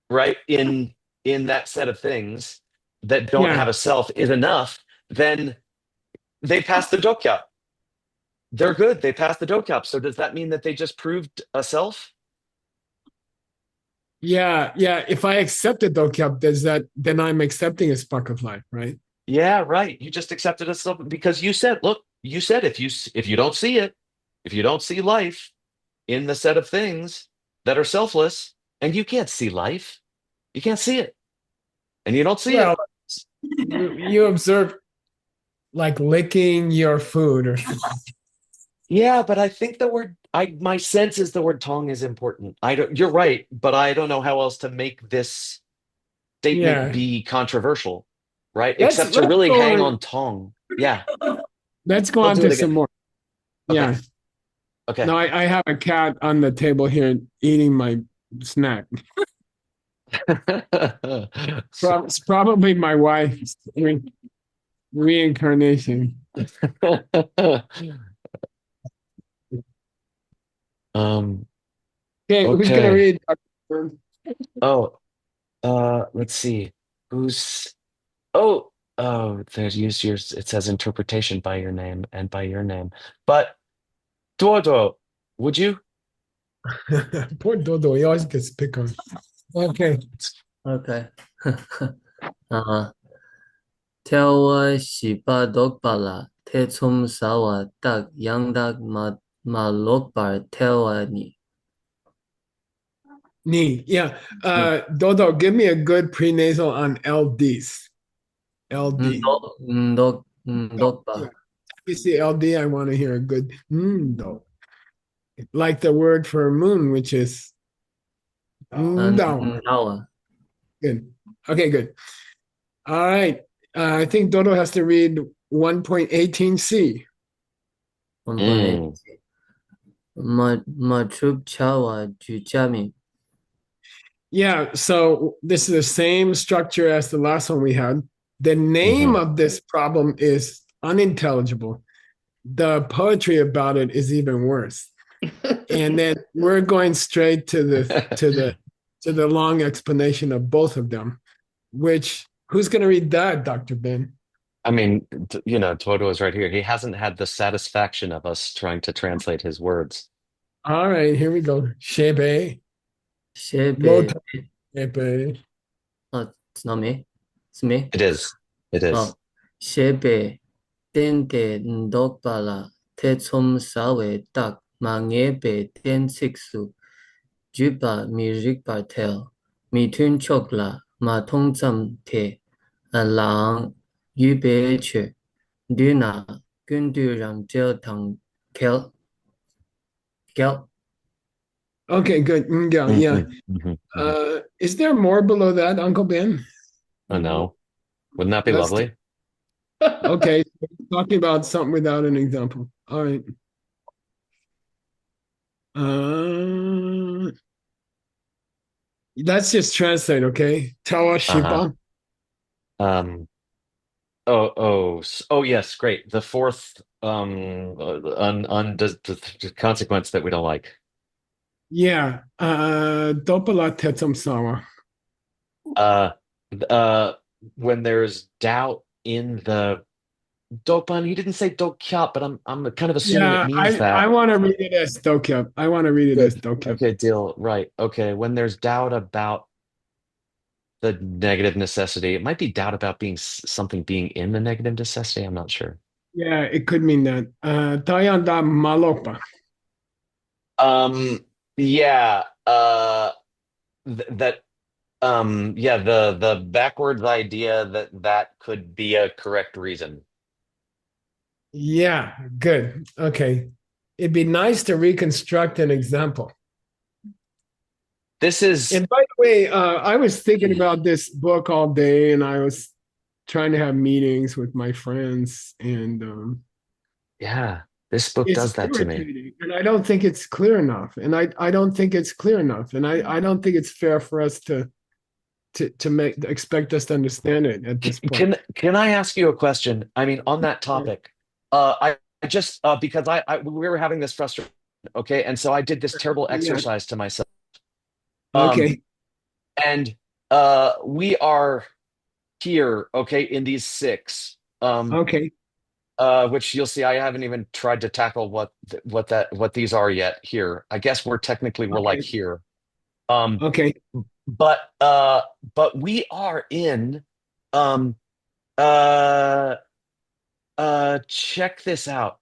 S2: right, in that set of things that don't have a self is enough, then they passed the dokyap. They're good. They passed the dokyap. So does that mean that they just proved a self?
S3: Yeah. If I accept the dokyap, then I'm accepting a spark of life, right?
S2: Yeah, right. You just accepted a self because you said, look, you said if you don't see it, if you don't see life in the set of things that are selfless, and you can't see life, you can't see it, and you don't see it.
S3: You observe like licking your food or something.
S2: Yeah, but I think my sense is the word tong is important. You're right, but I don't know how else to make this statement be controversial, right? Except to really hang on tong. Yeah.
S3: Let's go
S2: We'll
S3: on
S2: do
S3: to
S2: it
S3: some
S2: again.
S3: more.
S2: Okay.
S3: Yeah.
S2: Okay.
S3: No, I have a cat on the table here eating my snack. It's probably my wife's reincarnation. Okay, who's gonna
S2: Okay.
S3: read? Dr. Burns?
S2: Oh, let's see. Who's there's use yours. It says interpretation by your name and by your name. But Dodo, would you?
S3: Poor Dodo, he always gets picked on. Okay.
S9: Okay. Tewa shiba dokbala te chum sawa dak yang dak ma lokbar tewa ni.
S3: Knee. Yeah. Dodo, give me a good prenasal on LDs. LD.
S9: Dokba.
S3: You see LD, I want to hear a good do. Like the word for moon, which is do.
S9: Dawa.
S3: Good. Okay, good. All right. I think Dodo has to read 1.18c.
S9: 1.8. Ma chub chawa jujami.
S3: Yeah, so this is the same structure as the last one we had. The name of this problem is unintelligible. The poetry about it is even worse. And then we're going straight to the long explanation of both of them, which who's going to read that, Dr. Ben?
S2: I mean, Toto is right here. He hasn't had the satisfaction of us trying to translate his words.
S3: All right, here we go. Shebe.
S9: Shebe.
S3: Shebe.
S9: Oh, it's not me. It's me.
S2: It is. It is.
S9: Oh, Shebe. Tente ndokbala te chum sawe dak mangebe ten siksu. Juba mi rikbar tel. Mi tun chokla ma tong tsam te. Lang yube che. Duna gundu ram gel tang kel. Kel.
S3: Okay, good. Yeah. Is there more below that, Uncle Ben?
S2: Oh, no. Wouldn't that be lovely?
S3: Okay, talking about something without an example. All right. Let's just translate, okay? Tawa Shiba.
S2: Oh, yes, great. The fourth the consequence that we don't like.
S3: Yeah. Dopala Tetum Sawa.
S2: When there's doubt in the Dopan, he didn't say Dokyap, but I'm kind of assuming it means that.
S3: I want to read it as Dokyap. I want to read it as Dokyap.
S2: Okay, deal. Right. Okay. When there's doubt about the negative necessity, it might be doubt about something being in the negative necessity. I'm not sure.
S3: Yeah, it could mean that. Tayanda Malopa.
S2: Yeah. The backwards idea that could be a correct reason.
S3: Yeah, good. Okay. It'd be nice to reconstruct an example. And by the way, I was thinking about this book all day, and I was trying to have meetings with my friends, and
S2: yeah, this book does that to me.
S3: And I don't think it's clear enough. And I don't think it's clear enough. And I don't think it's fair for us to expect us to understand it at this point.
S2: Can I ask you a question? I mean, on that topic, I just because we were having this frustration, okay, and so I did this terrible exercise to myself.
S3: Okay.
S2: And we are here, okay, in these 6.
S3: Okay.
S2: Which you'll see I haven't even tried to tackle what these are yet here. I guess we're like here.
S3: Okay.
S2: But we are in check this out.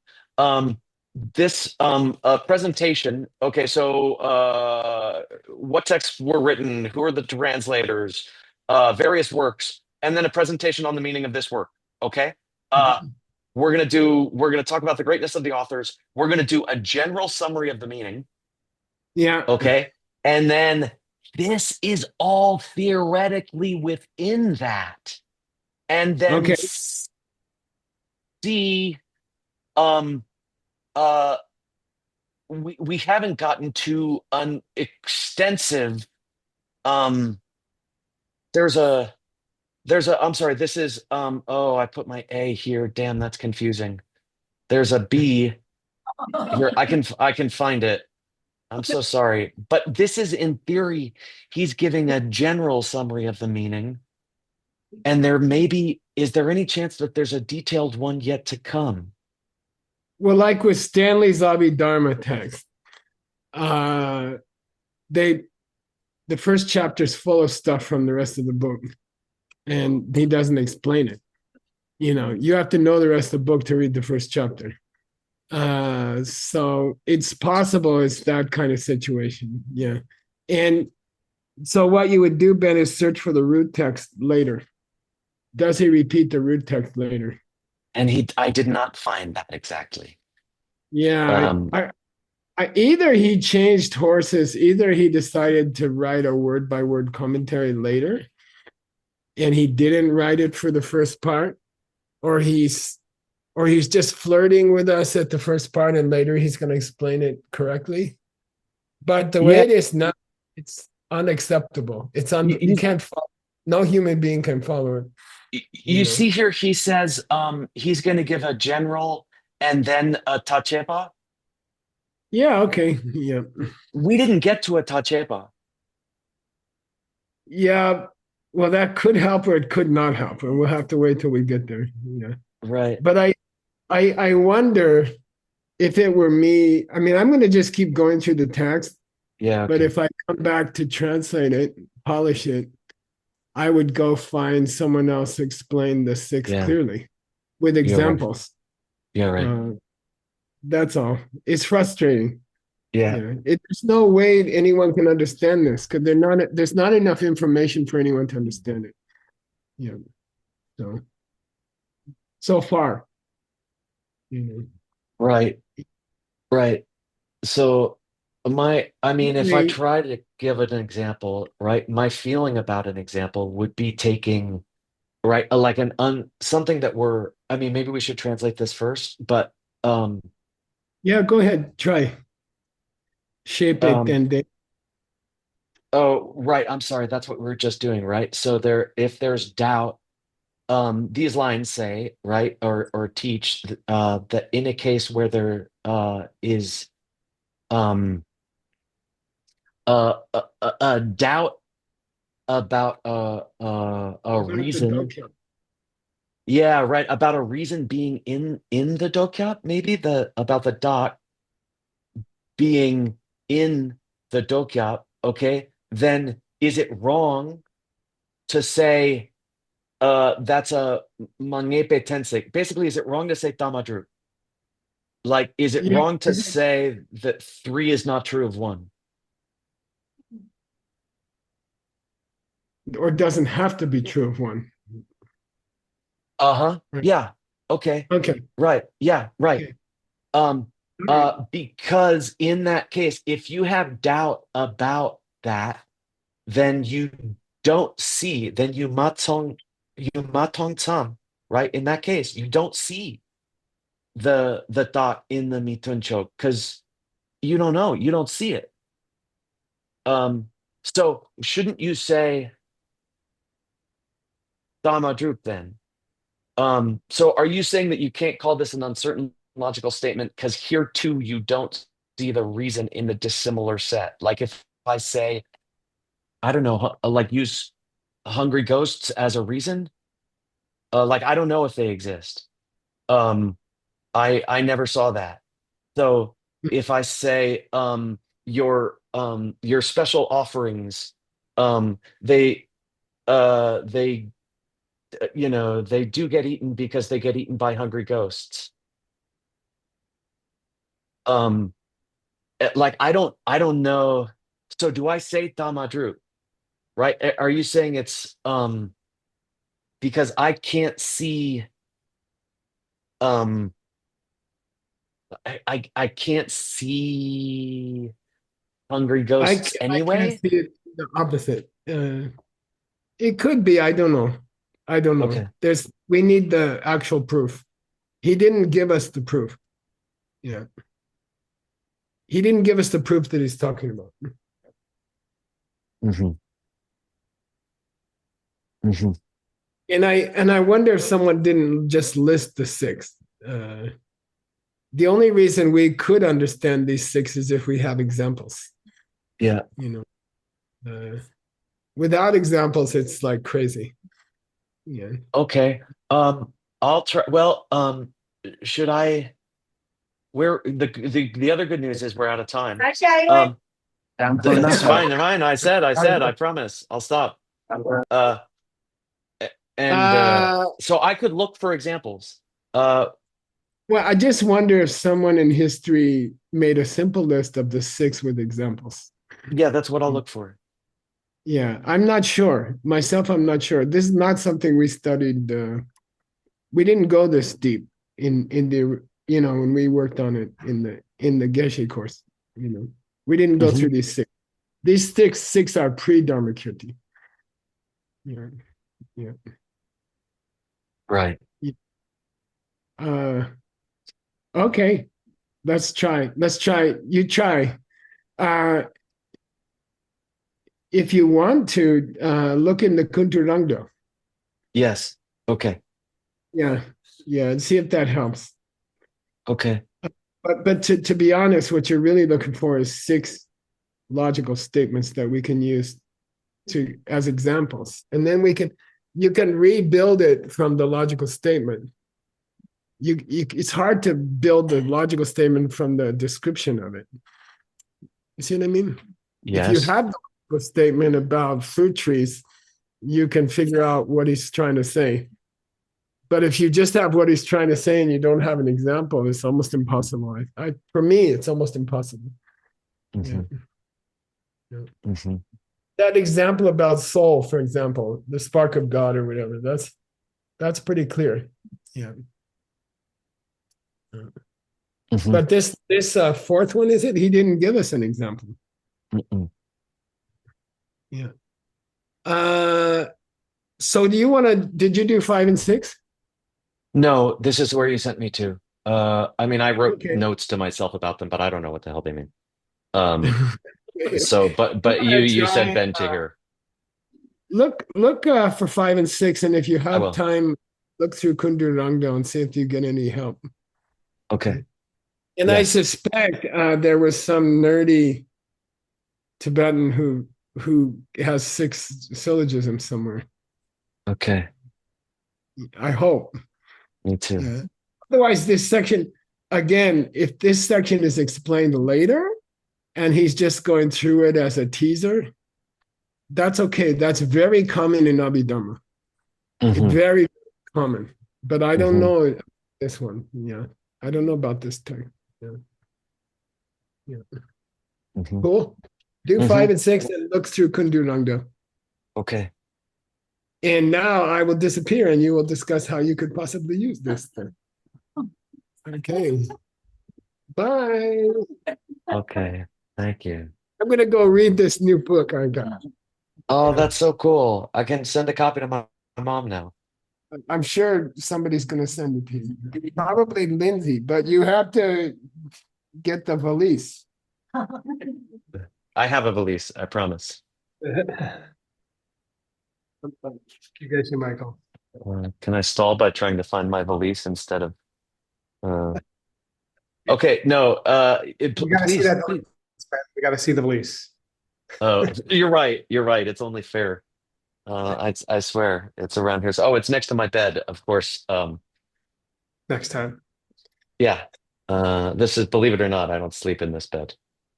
S2: This presentation. Okay, so what texts were written, who are the translators, various works, and then a presentation on the meaning of this work. Okay. We're gonna talk about the greatness of the authors. We're gonna do a general summary of the meaning.
S3: Yeah.
S2: Okay. And then this is all theoretically within that. And then see um uh we haven't gotten to an extensive there's a I'm sorry, this is oh, I put my A here. Damn, that's confusing. There's a B here. I can find it. I'm so sorry. But this is in theory, he's giving a general summary of the meaning. And is there any chance that there's a detailed one yet to come?
S3: Well, like with Stanley's Abhidharma text, the first chapter is full of stuff from the rest of the book, and he doesn't explain it. You have to know the rest of the book to read the first chapter. So it's possible it's that kind of situation. Yeah. And so what you would do, Ben, is search for the root text later. Does he repeat the root text later?
S2: And I did not find that exactly.
S3: Yeah. Either he changed horses, either he decided to write a word by word commentary later, and he didn't write it for the first part, or he's just flirting with us at the first part and later he's going to explain it correctly. But the way it is now, it's unacceptable. You can't follow. No human being can follow it.
S2: You see here, he says he's going to give a general and then a tachepa.
S3: Yeah, okay. Yeah.
S2: We didn't get to a tachepa.
S3: Yeah, well, that could help or it could not help. And we'll have to wait till we get there. Yeah.
S2: Right.
S3: But I wonder if it were me. I mean, I'm going to just keep going through the text.
S2: Yeah.
S3: Okay. But if I come back to translate it, polish it, I would go find someone else to explain the six clearly with examples.
S2: Yeah, right.
S3: That's all. It's frustrating.
S2: Yeah.
S3: There's no way anyone can understand this because there's not enough information for anyone to understand it. Yeah. So far.
S2: Right. Right. So if I try to give an example, right, my feeling about an example would be taking, right, like something that maybe we should translate this first, but
S3: yeah, go ahead, try. Shape it and
S2: oh, right, I'm sorry, that's what we were just doing, right? So if there's doubt, these lines say, right, or teach that in a case where there is a doubt about a reason. Yeah, right. About a reason being in the dokyap, maybe about the dot being in the dokyap. Okay, then is it wrong to say that's a mangepe tensik? Basically, is it wrong to say tamadru? Like, is it wrong to say that 3 is not true of 1?
S3: Or doesn't have to be true of 1.
S2: Uh-huh.
S3: Right.
S2: Yeah. Okay.
S3: Okay.
S2: Right. Yeah, right.
S3: Okay.
S2: Because in that case, if you have doubt about that, then you don't see, then you matong tam, right? In that case, you don't see the thought in the mituncho because you don't know, you don't see it. So shouldn't you say Damadrup then? So are you saying that you can't call this an uncertain logical statement because here too you don't see the reason in the dissimilar set? Like if I say, I don't know, like use hungry ghosts as a reason, like I don't know if they exist. I never saw that. So if I say your special offerings, they they do get eaten because they get eaten by hungry ghosts. Like I don't know. So do I say tamadru? Right? Are you saying it's because I can't see I can't see hungry ghosts anyway?
S3: I can't see it the opposite. It could be, I don't know.
S2: Okay.
S3: We need the actual proof. He didn't give us the proof. Yeah. He didn't give us the proof that he's talking about.
S2: Mm-hmm. Mm-hmm.
S3: And I wonder if someone didn't just list the six. The only reason we could understand these six is if we have examples.
S2: Yeah.
S3: You know, without examples, it's like crazy. Yeah.
S2: Okay. I'll try. Well, should I? Where the other good news is we're out of time. It's fine. I said. I promise. I'll stop. So I could look for examples.
S3: Well, I just wonder if someone in history made a simple list of the six with examples.
S2: Yeah, that's what I'll look for.
S3: Yeah, I'm not sure. Myself, I'm not sure. This is not something we studied. We didn't go this deep in the, you know, when we worked on it in the Geshe course. You know, we didn't go through these six. These six are pre-Dharmakirti. Yeah. Yeah.
S2: Right.
S3: Okay. Let's try. You try. If you want to look in the Kunturangdo.
S2: Yes. Okay.
S3: Yeah. Yeah. And see if that helps.
S2: Okay.
S3: But to be honest, what you're really looking for is six logical statements that we can use as examples. And then you can rebuild it from the logical statement. It's hard to build the logical statement from the description of it. You see what I mean?
S2: Yes.
S3: If you have the statement about fruit trees, you can figure out what he's trying to say. But if you just have what he's trying to say and you don't have an example, it's almost impossible. For me, it's almost impossible.
S2: Mm-hmm.
S3: Yeah.
S2: Mm-hmm.
S3: That example about soul, for example, the spark of God or whatever, that's pretty clear. Yeah.
S2: Mm-hmm.
S3: But this fourth one, is it? He didn't give us an example.
S2: Mm-mm.
S3: Yeah. So did you do 5 and 6?
S2: No, this is where you sent me to. I mean, I wrote notes to myself about them, but I don't know what the hell they mean. So, but you said Ben to here.
S3: Look for 5 and 6, and if you have time, look through Kundu Rangdo and see if you get any help.
S2: Okay.
S3: And yes. I suspect there was some nerdy Tibetan who has 6 syllogisms somewhere.
S2: Okay.
S3: I hope.
S2: Me too.
S3: Yeah. Otherwise, this section, again, if this section is explained later and he's just going through it as a teaser, that's okay. That's very common in Abhidhamma.
S2: Mm-hmm.
S3: Very common. But I don't know this one. Yeah. I don't know about this text. Yeah. Yeah.
S2: Mm-hmm.
S3: Cool. Do 5 and 6 and look through Kundu Rangdo.
S2: Okay.
S3: And now I will disappear and you will discuss how you could possibly use this thing. Okay. Bye.
S2: Okay. Thank you.
S3: I'm going to go read this new book I got.
S2: Oh, that's so cool. I can send a copy to my mom now.
S3: I'm sure somebody's going to send it to you. Probably Lindsay, but you have to get the valise.
S2: I have a valise, I promise.
S1: Geshe Michael.
S2: Can I stall by trying to find my valise instead of okay, no,
S1: we gotta see that. We gotta see the valise.
S2: Oh, you're right. It's only fair. I swear it's around here. So, it's next to my bed, of course.
S1: Next time.
S2: Yeah. This is, believe it or not, I don't sleep in this bed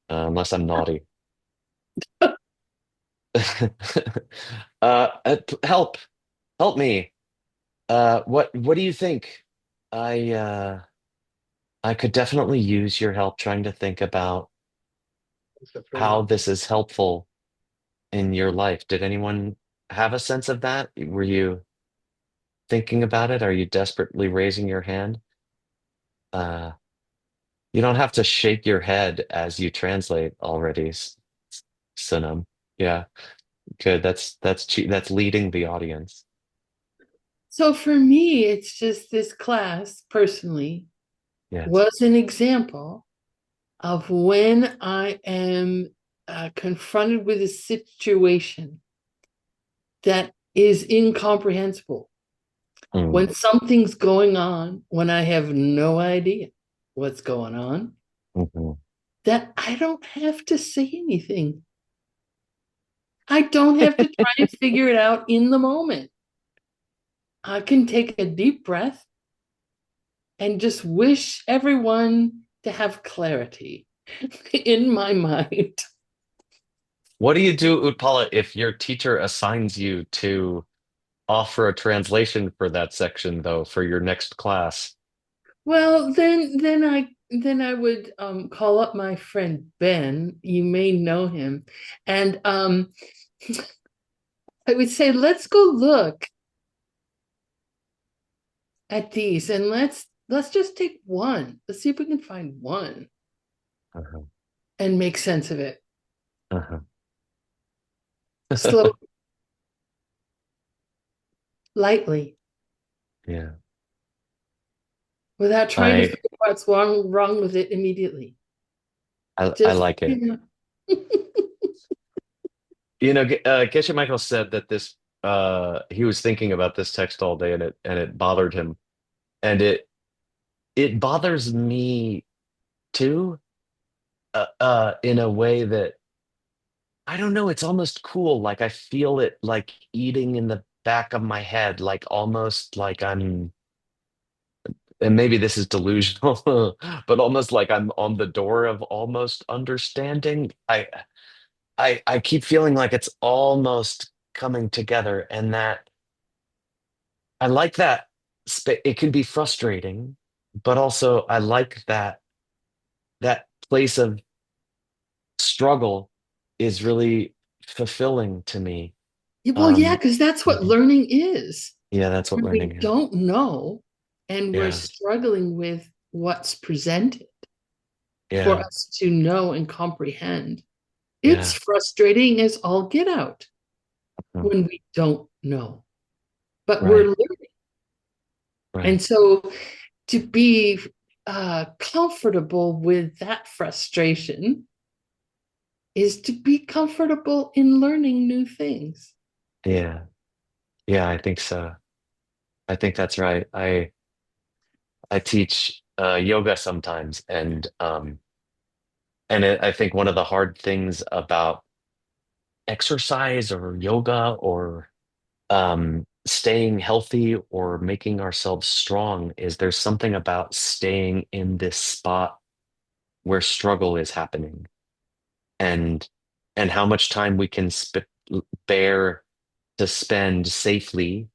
S2: unless I'm naughty. Help me. What do you think? I could definitely use your help trying to think about how this is helpful in your life. Did anyone have a sense of that? Were you thinking about it? Are you desperately raising your hand? You don't have to shake your head as you translate already, Sunam. Yeah, good. That's leading the audience.
S8: So for me, it's just this class personally
S2: Yes.
S8: was an example of when I am confronted with a situation that is incomprehensible. When something's going on, when I have no idea what's going on, that I don't have to say anything. I don't have to try and figure it out in the moment. I can take a deep breath and just wish everyone to have clarity in my mind.
S2: What do you do, Utpala, if your teacher assigns you to offer a translation for that section, though, for your next class?
S8: Well, then I would call up my friend Ben. You may know him, and I would say, let's go look at these, and let's just take one. Let's see if we can find one and make sense of it. Slow, lightly,
S2: Yeah.
S8: without trying to figure out what's wrong with it immediately.
S2: I like it.
S8: You know.
S2: Geshe Michael said that this he was thinking about this text all day, and it bothered him. And it bothers me too, in a way that I don't know, it's almost cool. Like I feel it like eating in the back of my head, like almost like I'm, and maybe this is delusional, but almost like I'm on the door of almost understanding. I keep feeling like it's almost coming together, and that I like that. It can be frustrating, but also I like that place of struggle is really fulfilling to me.
S8: Well, yeah, because that's what learning is.
S2: Yeah, that's what
S8: When we
S2: learning is.
S8: don't know, and we're
S2: Yeah.
S8: struggling with what's presented for
S2: Yeah.
S8: us to know and comprehend.
S2: Yeah.
S8: It's frustrating as all get out
S2: Mhm.
S8: when we don't know, but
S2: Right.
S8: we're learning.
S2: Right.
S8: And so to be comfortable with that frustration is to be comfortable in learning new things.
S2: Yeah. Yeah, I think so. I think that's right. I teach yoga sometimes, and I think one of the hard things about exercise or yoga or staying healthy or making ourselves strong is there's something about staying in this spot where struggle is happening, and how much time we can bear to spend safely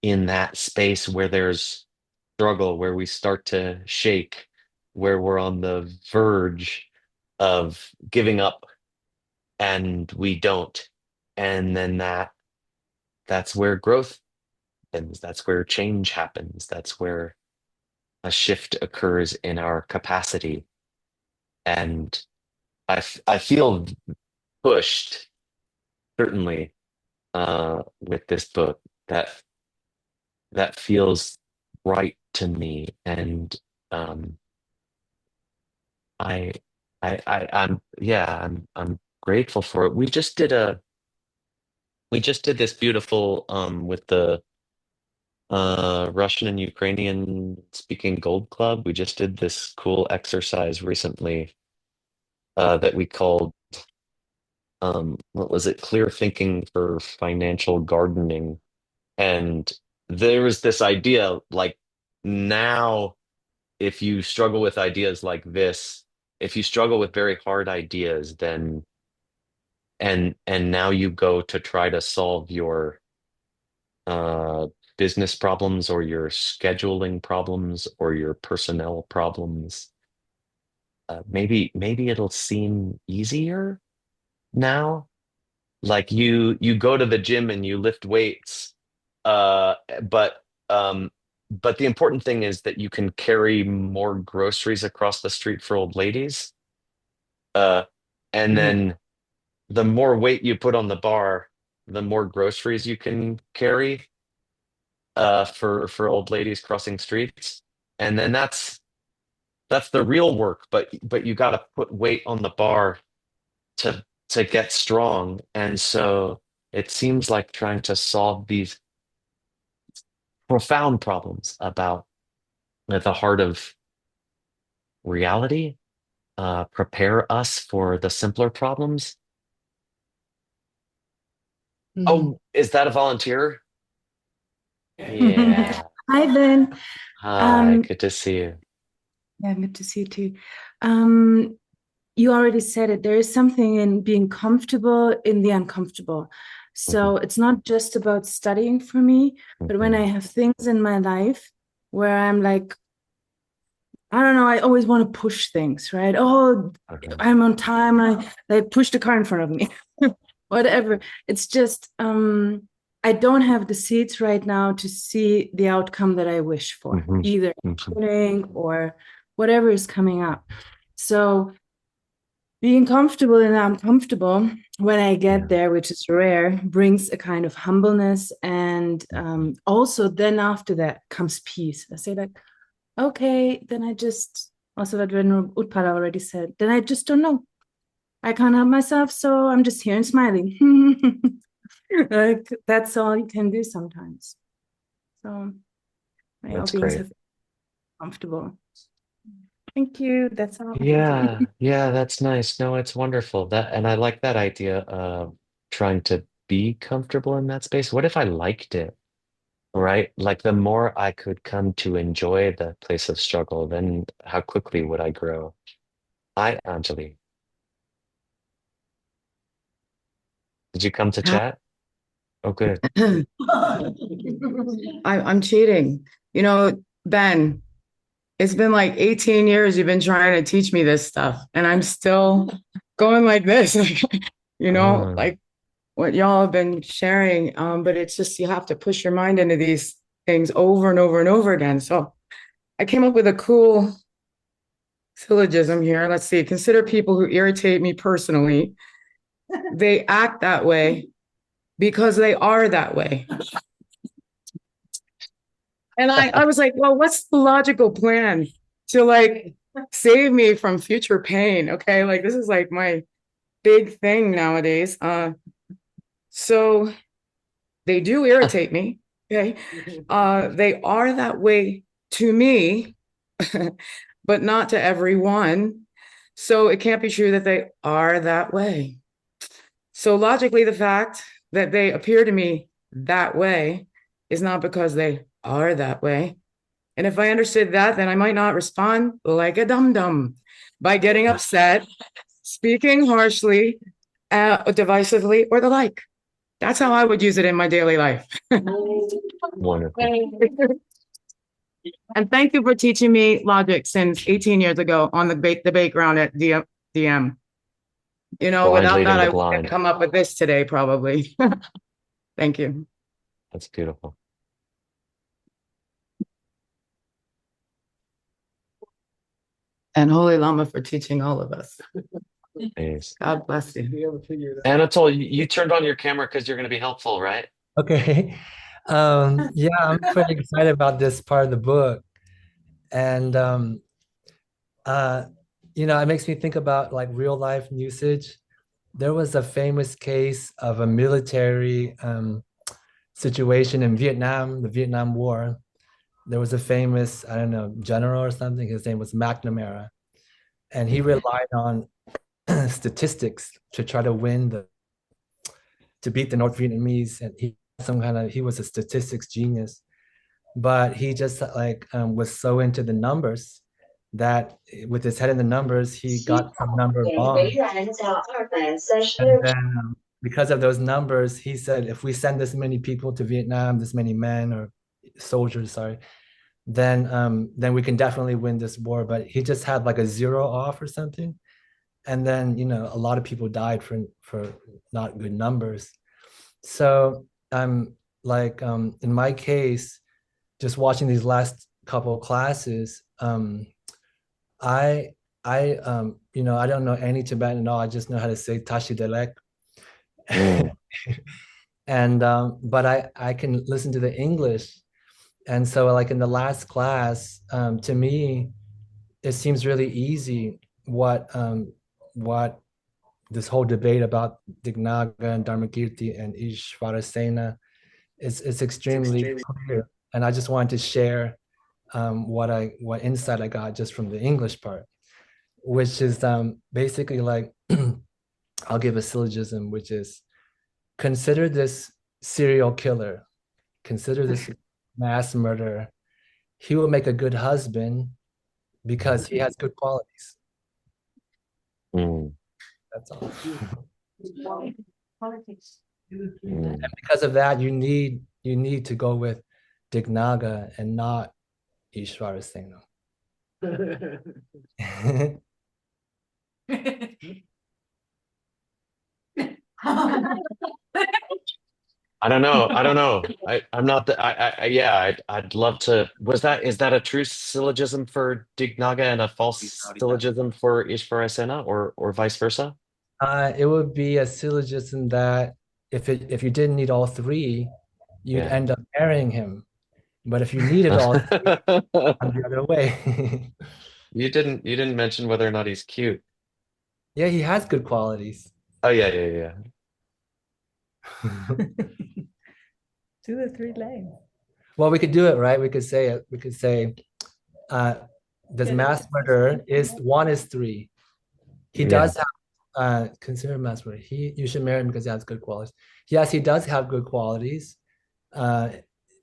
S2: in that space where there's struggle, where we start to shake, where we're on the verge of giving up and we don't. And then that's where growth happens. That's where change happens. That's where a shift occurs in our capacity. And I feel pushed, certainly, with this book that feels right to me. And um, I, I'm, yeah, I'm grateful for it. We just did this beautiful, with the Russian and Ukrainian speaking Gold Club. We just did this cool exercise recently, that we called, what was it? Clear thinking for financial gardening. And there was this idea, like, now, if you struggle with ideas like this, if you struggle with very hard ideas, then and now you go to try to solve your uh business problems or your scheduling problems or your personnel problems, maybe it'll seem easier now. Like you go to the gym and you lift weights, uh but but the important thing is that you can carry more groceries across the street for old ladies, uh and then the more weight you put on the bar, the more groceries you can carry, for old ladies crossing streets. And then That's the real work, but you got to put weight on the bar to get strong. And so it seems like trying to solve these profound problems about at the heart of reality, prepare us for the simpler problems. Oh, is that a volunteer? Yeah.
S10: Hi, Ben.
S2: Hi, good to see you.
S10: Yeah, good to see you too. You already said it. There is something in being comfortable in the uncomfortable. So it's not just about studying for me, but when I have things in my life where I'm like, I don't know, I always want to push things, right? Oh, I'm on time. I push the car in front of me, whatever. It's just, I don't have the seeds right now to see the outcome that I wish for, either shooting or whatever is coming up. So being comfortable and uncomfortable when I get there, which is rare, brings a kind of humbleness. And also then after that comes peace. I say like, okay, then I just, also what Venerable Utpala already said, then I just don't know. I can't help myself, so I'm just here and smiling. Like, that's all you can do sometimes. So my
S2: That's
S10: beings
S2: great.
S10: have comfortable. Thank you. That's all.
S2: Yeah, that's nice. No, it's wonderful. And I like that idea of trying to be comfortable in that space. What if I liked it? Right? Like the more I could come to enjoy the place of struggle, then how quickly would I grow? Hi, Anjali. Did you come to chat? Oh, good.
S11: I'm cheating. You know, Ben, it's been like 18 years you've been trying to teach me this stuff, and I'm still going like this, like what y'all have been sharing. But it's just you have to push your mind into these things over and over and over again. So I came up with a cool syllogism here. Let's see. Consider people who irritate me personally. They act that way because they are that way. And I was like, well, what's the logical plan to like save me from future pain? Okay, like this is like my big thing nowadays. So they do irritate me. Okay. They are that way to me, but not to everyone. So it can't be true that they are that way. So logically, the fact that they appear to me that way is not because they are that way. And if I understood that, then I might not respond like a dum-dum by getting upset, speaking harshly, divisively, or the like. That's how I would use it in my daily life.
S2: Wonderful.
S11: And thank you for teaching me logic since 18 years ago on the debate ground at DM. You know,
S2: Blind
S11: without
S2: leading
S11: that,
S2: the
S11: I
S2: blind.
S11: wouldn't come up with this today, probably. Thank you.
S2: That's beautiful.
S11: And Holy Lama for teaching all of us.
S2: Thanks.
S11: God bless you.
S2: Anatole, you turned on your camera because you're going to be helpful, right?
S4: Okay. Yeah, I'm pretty excited about this part of the book. And it makes me think about like real life usage. There was a famous case of a military situation in Vietnam, the Vietnam War. There was a famous, I don't know, general or something. His name was McNamara. And he relied on statistics to try to beat the North Vietnamese. And he was a statistics genius. But he just was so into the numbers that with his head in the numbers, he got some number wrong. And then because of those numbers, he said, if we send this many people to Vietnam, this many men or soldiers, sorry, then we can definitely win this war. But he just had like a zero off or something. And then, a lot of people died for not good numbers. So I'm like, in my case, just watching these last couple of classes, I don't know any Tibetan at all. I just know how to say Tashi Delek. And but I can listen to the English. And so like in the last class, to me, it seems really easy what this whole debate about Dignaga and Dharmakirti and Ishvarasena is extremely clear. And I just wanted to share what insight I got just from the English part, which is basically like I'll give a syllogism, which is consider this serial killer, consider this mass murderer. He will make a good husband because he has good qualities.
S2: Mm.
S4: That's all.
S6: Politics.
S4: And because of that, you need to go with Dignaga and not Ishvarasena.
S2: I don't know. I'm not the. Yeah. I'd love to. Is that a true syllogism for Dignaga and a false syllogism for Ishvarasena, or vice versa?
S4: It would be a syllogism that if you didn't need all three, you'd
S2: Yeah.
S4: end up marrying him. But if you needed all three, on the other way.
S2: You didn't mention whether or not he's cute.
S4: Yeah, he has good qualities.
S2: Oh yeah.
S12: To the three lanes.
S4: Well, we could do it, right? We could say it. We could say, does mass murderer is one is three. He does have consider mass murderer. You should marry him because he has good qualities. Yes, he does have good qualities.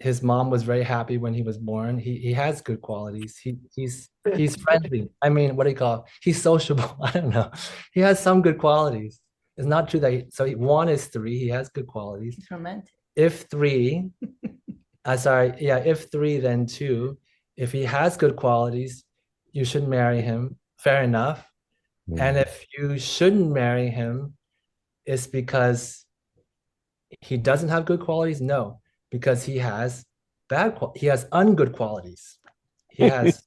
S4: His mom was very happy when he was born. He has good qualities. He's friendly. I mean, what do you call it? He's sociable. I don't know. He has some good qualities. It's not true that one is three. He has good qualities.
S12: He's romantic.
S4: If three, if three, then two. If he has good qualities, you should marry him. Fair enough. And if you shouldn't marry him, it's because he doesn't have good qualities? No, because he has ungood qualities. He has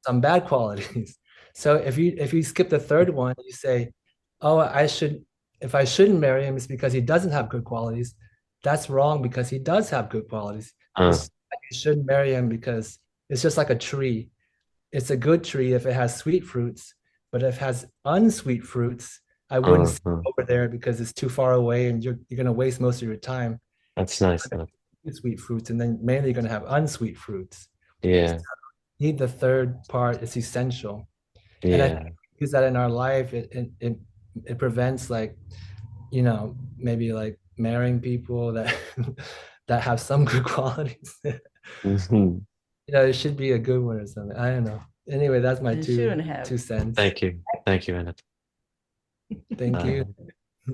S4: some bad qualities. So if you skip the third one, you say, "Oh, if I shouldn't marry him, it's because he doesn't have good qualities." That's wrong because he does have good qualities. You shouldn't marry him because it's just like a tree. It's a good tree if it has sweet fruits, but if it has unsweet fruits, I wouldn't sit over there because it's too far away and you're going to waste most of your time.
S2: That's nice.
S4: Sweet fruits, and then mainly you're going to have unsweet fruits.
S2: Yeah.
S4: So need the third part. It's essential.
S2: Yeah.
S4: And I think we use that in our life. It prevents maybe like marrying people that that have some good qualities. It should be a good one or something. I don't know. Anyway, that's my two cents.
S2: Thank you, Annette.
S4: Thank you.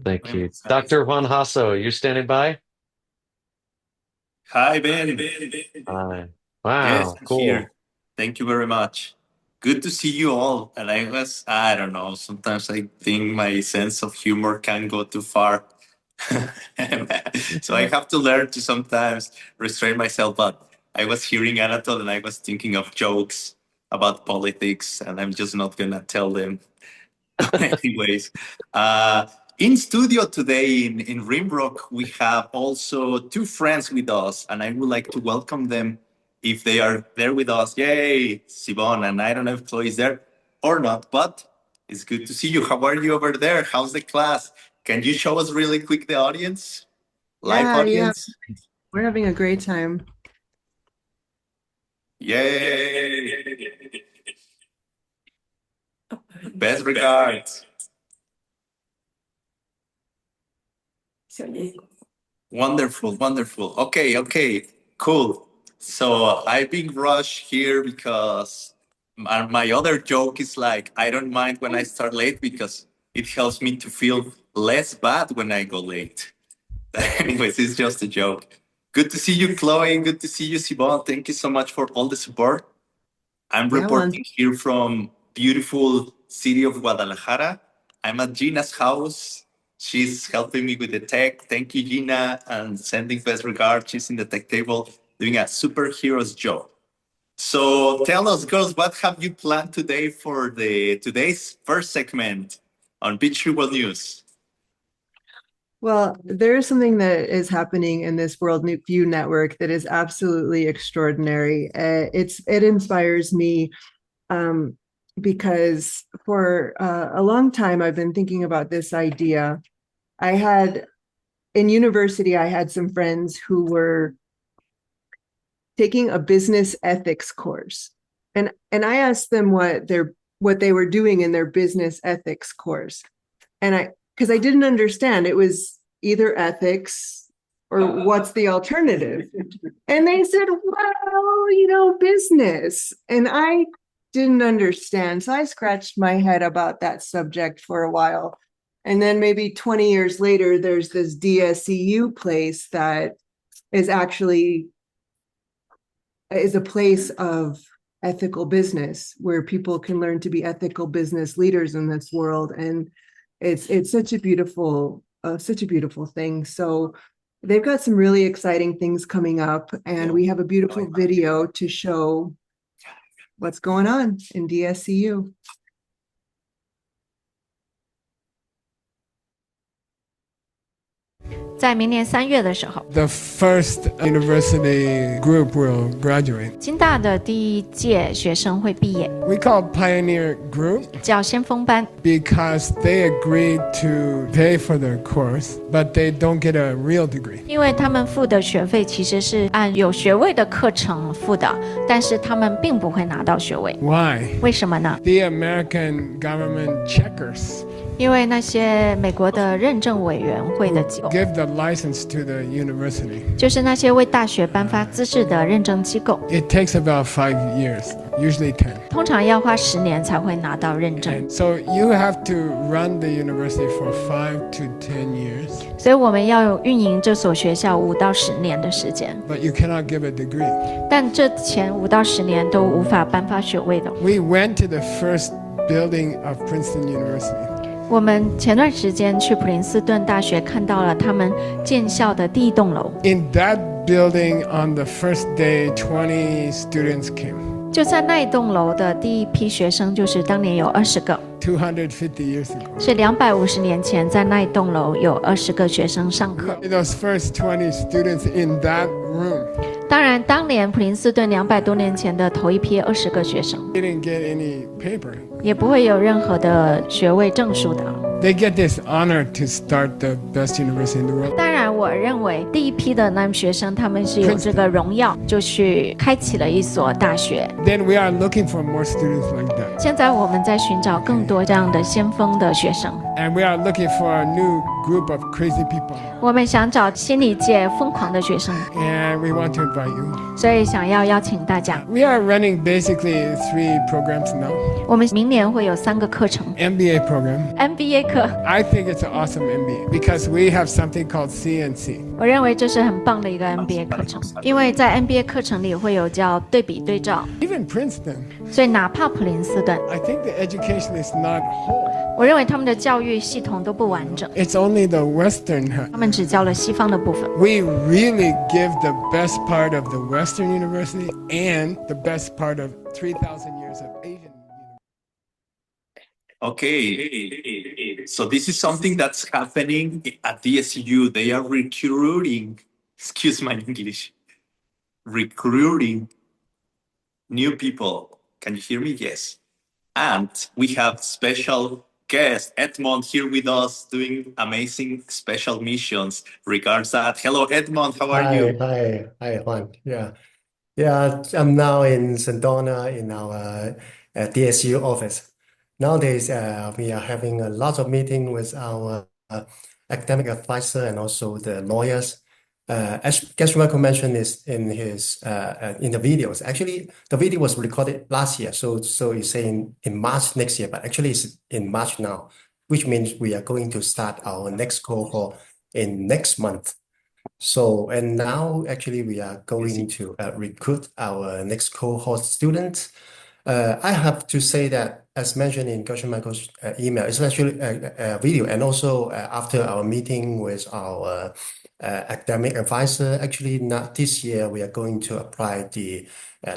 S2: Thank you. Dr. Juan Hasso, you're standing by?
S13: Hi, Ben.
S2: Hi. Wow,
S13: yes, I'm
S2: cool.
S13: here. Thank you very much. Good to see you all. And I don't know, sometimes I think my sense of humor can go too far. So I have to learn to sometimes restrain myself. But I was hearing Anatole and I was thinking of jokes about politics, and I'm just not going to tell them. Anyways, in studio today in Rimrock, we have also two friends with us, and I would like to welcome them if they are there with us. Yay, Sibon, and I don't know if Chloe is there or not, but it's good to see you. How are you over there? How's the class? Can you show us really quick the audience? Live audience?
S14: Yeah. We're having a great time.
S13: Yay! Best regards. Wonderful, wonderful. Okay, cool. So I've been rushed here because my other joke is like, I don't mind when I start late because it helps me to feel less bad when I go late. Anyways, it's just a joke. Good to see you, Chloe. Good to see you, Sibon. Thank you so much for all the support. I'm reporting here from beautiful city of Guadalajara. I'm at Gina's house. She's helping me with the tech. Thank you, Gina, and sending best regards. She's in the tech table doing a superhero's job. So tell us, girls, what have you planned today for today's first segment on Beach World News?
S14: Well, there is something that is happening in this World View network that is absolutely extraordinary. It inspires me. because for a long time I've been thinking about this idea. In university, I had some friends who were taking a business ethics course. And I asked them what they were doing in their business ethics course. And because I didn't understand, it was either ethics or what's the alternative? And they said, well, business. And I didn't understand. So I scratched my head about that subject for a while. And then maybe 20 years later, there's this DSEU place that is actually a place of ethical business where people can learn to be ethical business leaders in this world. And it's such a beautiful thing. So they've got some really exciting things coming up, and we have a beautiful video to show what's going on in DSCU.
S15: 在明年3月的时候
S3: The first university group will graduate.
S15: 金大的第一届学生会毕业
S3: We call Pioneer Group
S15: 叫先锋班
S3: because they agreed to pay for their course, but they don't get a real degree.
S15: 因为他们付的学费其实是按有学位的课程付的，但是他们并不会拿到学位
S3: Why?
S15: 为什么呢？
S3: The American government checkers
S15: 因为那些美国的认证委员会的机构
S3: give the license to the university.
S15: 就是那些为大学颁发资质的认证机构
S3: It takes about 5 years, usually 10.
S15: 通常要花10年才会拿到认证
S3: And so you have to run the university for 5 to 10 years.
S15: 所以我们要运营这所学校5到10年的时间
S3: But you cannot give a degree.
S15: 但这前5到10年都无法颁发学位的
S3: We went to the first building of Princeton University.
S15: 我们前段时间去普林斯顿大学看到了他们建校的第一栋楼
S3: In that building on the first day, 20 students came.
S15: 就在那一栋楼的第一批学生就是当年有20个
S3: 250 years ago.
S15: 是250年前在那一栋楼有20个学生上课
S3: Those first 20 students in that room
S15: 当然当年普林斯顿200多年前的头一批20个学生
S3: didn't get any paper.
S15: 也不会有任何的学位证书的
S3: They get this honor to start the best university in the world.
S15: 当然我认为第一批的那学生他们是有这个荣耀就去开启了一所大学
S3: Then we are looking for more students like that.
S15: 现在我们在寻找更多这样的先锋的学生
S3: And we are looking for a new group of crazy people.
S15: 我们想找新一届疯狂的学生
S3: And we want to invite you.
S15: 所以想要邀请大家
S3: We are running basically 3 programs now.
S15: 我们明年会有3个课程
S3: MBA program.
S15: MBA 课
S3: I think it's an awesome MBA because we have something called CNC.
S15: 我认为这是很棒的一个 MBA 课程因为在 MBA 课程里会有叫对比对照
S3: Even Princeton.
S15: 所以哪怕普林斯顿
S3: I think the education is not whole.
S15: 我认为他们的教育系统都不完整
S3: It's only the Western.
S15: 他们只教了西方的部分
S3: We really give the best part of the Western university and the best part of 3,000 years of Asian.
S13: Okay, so this is something that's happening at DSU. They are recruiting, excuse my English, recruiting new people. Can you hear me? Yes. And we have special guest Edmond here with us doing amazing special missions regards that. Hello, Edmond. How are you?
S16: Hi, Juan. Yeah, I'm now in Sedona in our DSU office. Nowadays, we are having a lot of meeting with our academic advisor and also the lawyers. As Geshe Michael mentioned is in his in the videos. Actually, the video was recorded last year, so it's saying in March next year, but actually it's in March now, which means we are going to start our next cohort in next month. So, and now actually we are going to recruit our next cohort students. I have to say that, as mentioned in Geshe Michael's email, especially a video, and also after our meeting with our academic advisor, actually not this year, we are going to apply the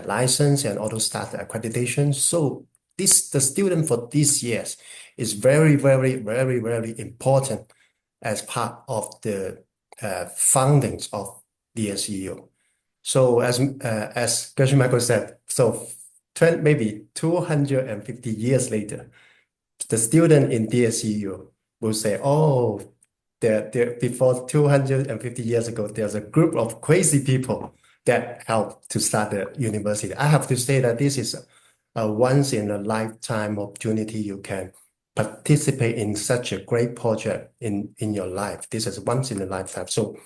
S16: license and auto start accreditation. So the student for this year is very, very, very, very important as part of the foundings of DSEU. So as Geshe Michael said, so maybe 250 years later, the student in DSU will say, oh, before 250 years ago, there's a group of crazy people that helped to start the university. I have to say that this is a once in a lifetime opportunity. You can participate in such a great project in your life. This is once in a lifetime. So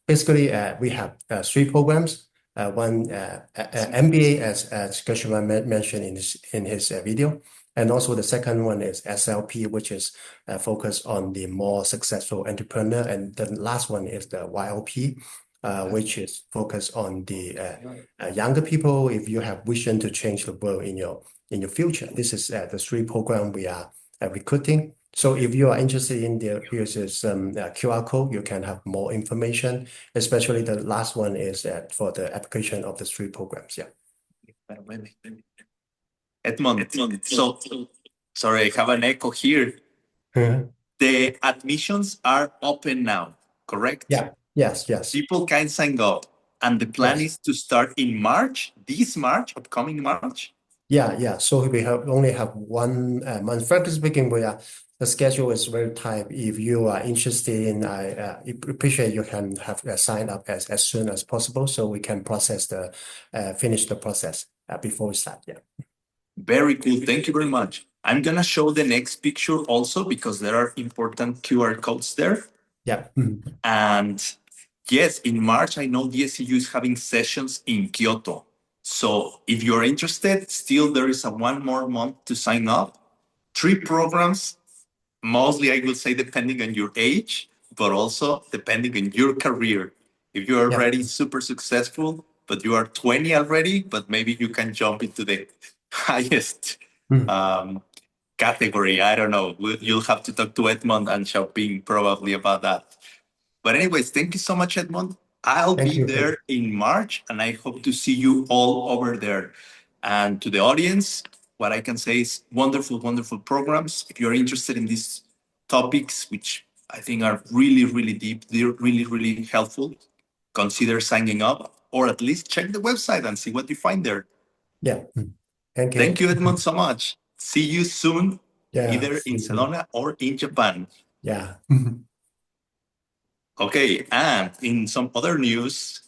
S16: basically, we have 3 programs. One MBA, as Geshe mentioned in his video. And also the second one is SLP, which is focused on the more successful entrepreneur. And the last one is the YLP, which is focused on the younger people. If you have vision to change the world in your future, this is the 3 program we are recruiting. So if you are interested in here's some QR code, you can have more information. Especially the last one is for the application of the 3 programs. Yeah.
S13: Edmond, so sorry, I have an echo here. The admissions are open now, correct?
S16: Yeah. Yes.
S13: People can sign up, and the plan is to start in March, upcoming March.
S16: Yeah. So we only have 1 month. Frankly speaking, the schedule is very tight. If you are interested in, I appreciate you can have sign up as soon as possible, so we can finish the process before we start. Yeah.
S13: Very cool. Thank you very much. I'm gonna show the next picture also because there are important QR codes there.
S16: Yeah.
S13: And yes, in March, I know DSU is having sessions in Kyoto. So if you're interested, still there is 1 more month to sign up. 3 programs, mostly I will say depending on your age, but also depending on your career. If you're already super successful, but you are 20 already, but maybe you can jump into the highest category. I don't know. You'll have to talk to Edmond and Xiaoping probably about that. But anyways, thank you so much, Edmond. I'll be there in March, and I hope to see you all over there. And to the audience, what I can say is wonderful, wonderful programs. If you're interested in these topics, which I think are really, really deep, they're really, really helpful, consider signing up, or at least check the website and see what you find there.
S16: Yeah. Thank you.
S13: Thank you, Edmond, so much. See you soon, either in Sedona or in Japan.
S16: Yeah.
S13: Okay, and in some other news,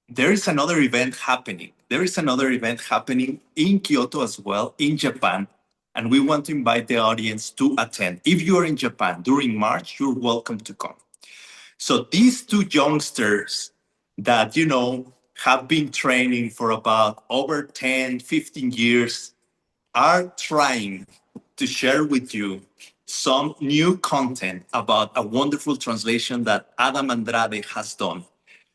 S13: there is another event happening. There is another event happening in Kyoto as well, in Japan, and we want to invite the audience to attend. If you are in Japan during March, you're welcome to come. So these 2 youngsters that, have been training for about over 10, 15 years are trying to share with you some new content about a wonderful translation that Adam Andrade has done.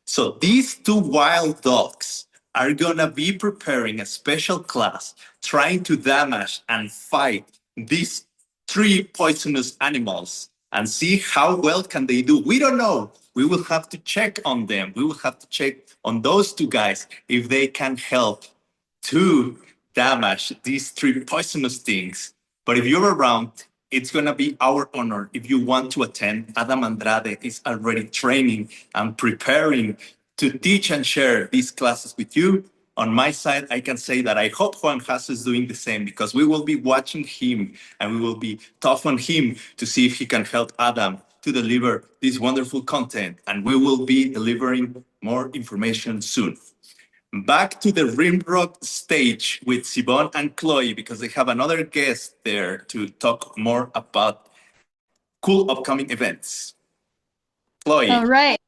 S13: So these 2 wild dogs are gonna be preparing a special class trying to damage and fight these 3 poisonous animals and see how well can they do. We don't know. We will have to check on them. We will have to check on those 2 guys if they can help to damage these 3 poisonous things. But if you're around, it's going to be our honor. If you want to attend, Adam Andrade is already training and preparing to teach and share these classes with you. On my side, I can say that I hope Juan Haas is doing the same, because we will be watching him and we will be tough on him to see if he can help Adam to deliver this wonderful content. And we will be delivering more information soon. Back to the Rimrock stage with Sibon and Chloe, because they have another guest there to talk more about cool upcoming events. Chloe.
S17: All right.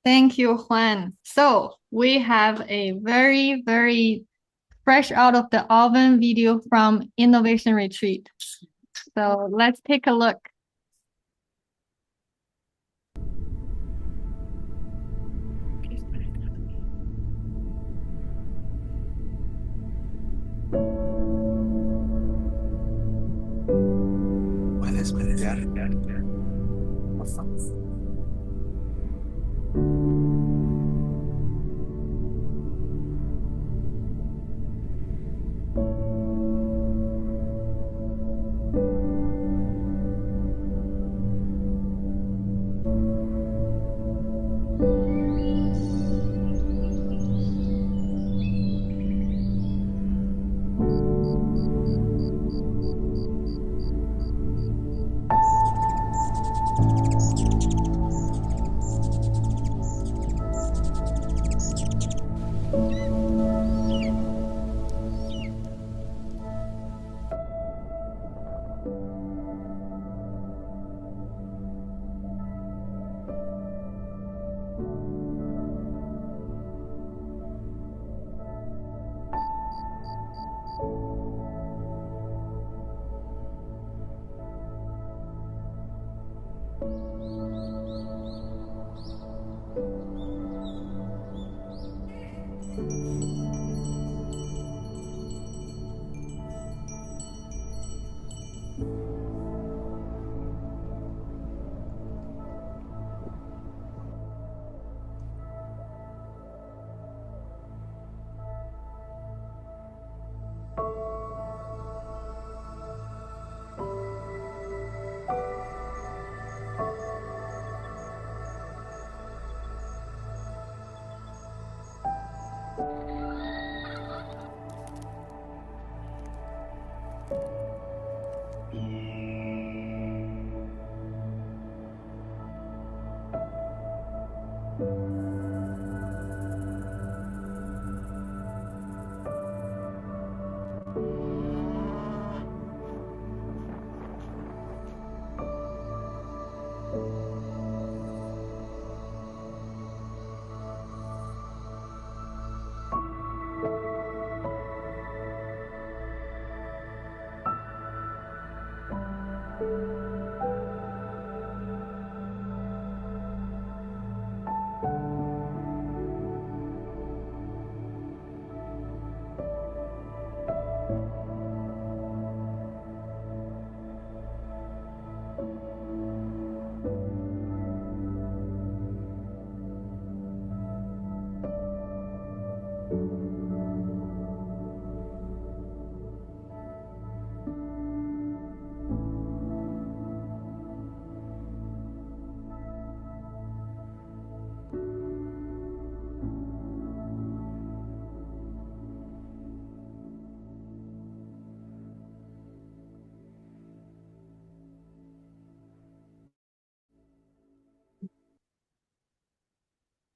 S17: Thank you, Juan. So we have a very, very fresh out of the oven video from Innovation Retreat. So let's take a look.
S13: Puedes meditar.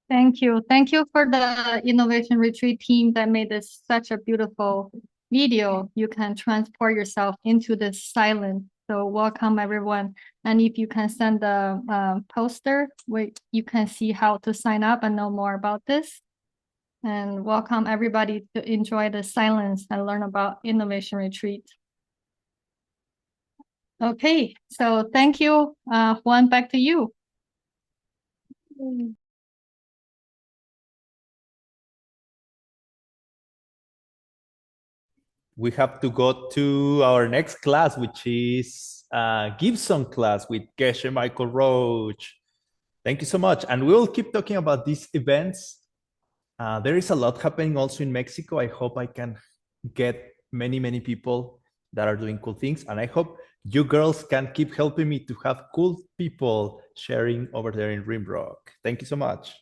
S17: Thank you. Thank you for the Innovation Retreat team that made this such a beautiful video. You can transport yourself into this silence. So welcome everyone. And if you can send the poster, where you can see how to sign up and know more about this. And welcome everybody to enjoy the silence and learn about Innovation Retreat. Okay, so thank you. Juan, back to you.
S18: We have to go to our next class, which is Gibson class with Geshe Michael Roach. Thank you so much. And we'll keep talking about these events. There is a lot happening also in Mexico. I hope I can get many, many people that are doing cool things. And I hope you girls can keep helping me to have cool people sharing over there in Rimrock. Thank you so much.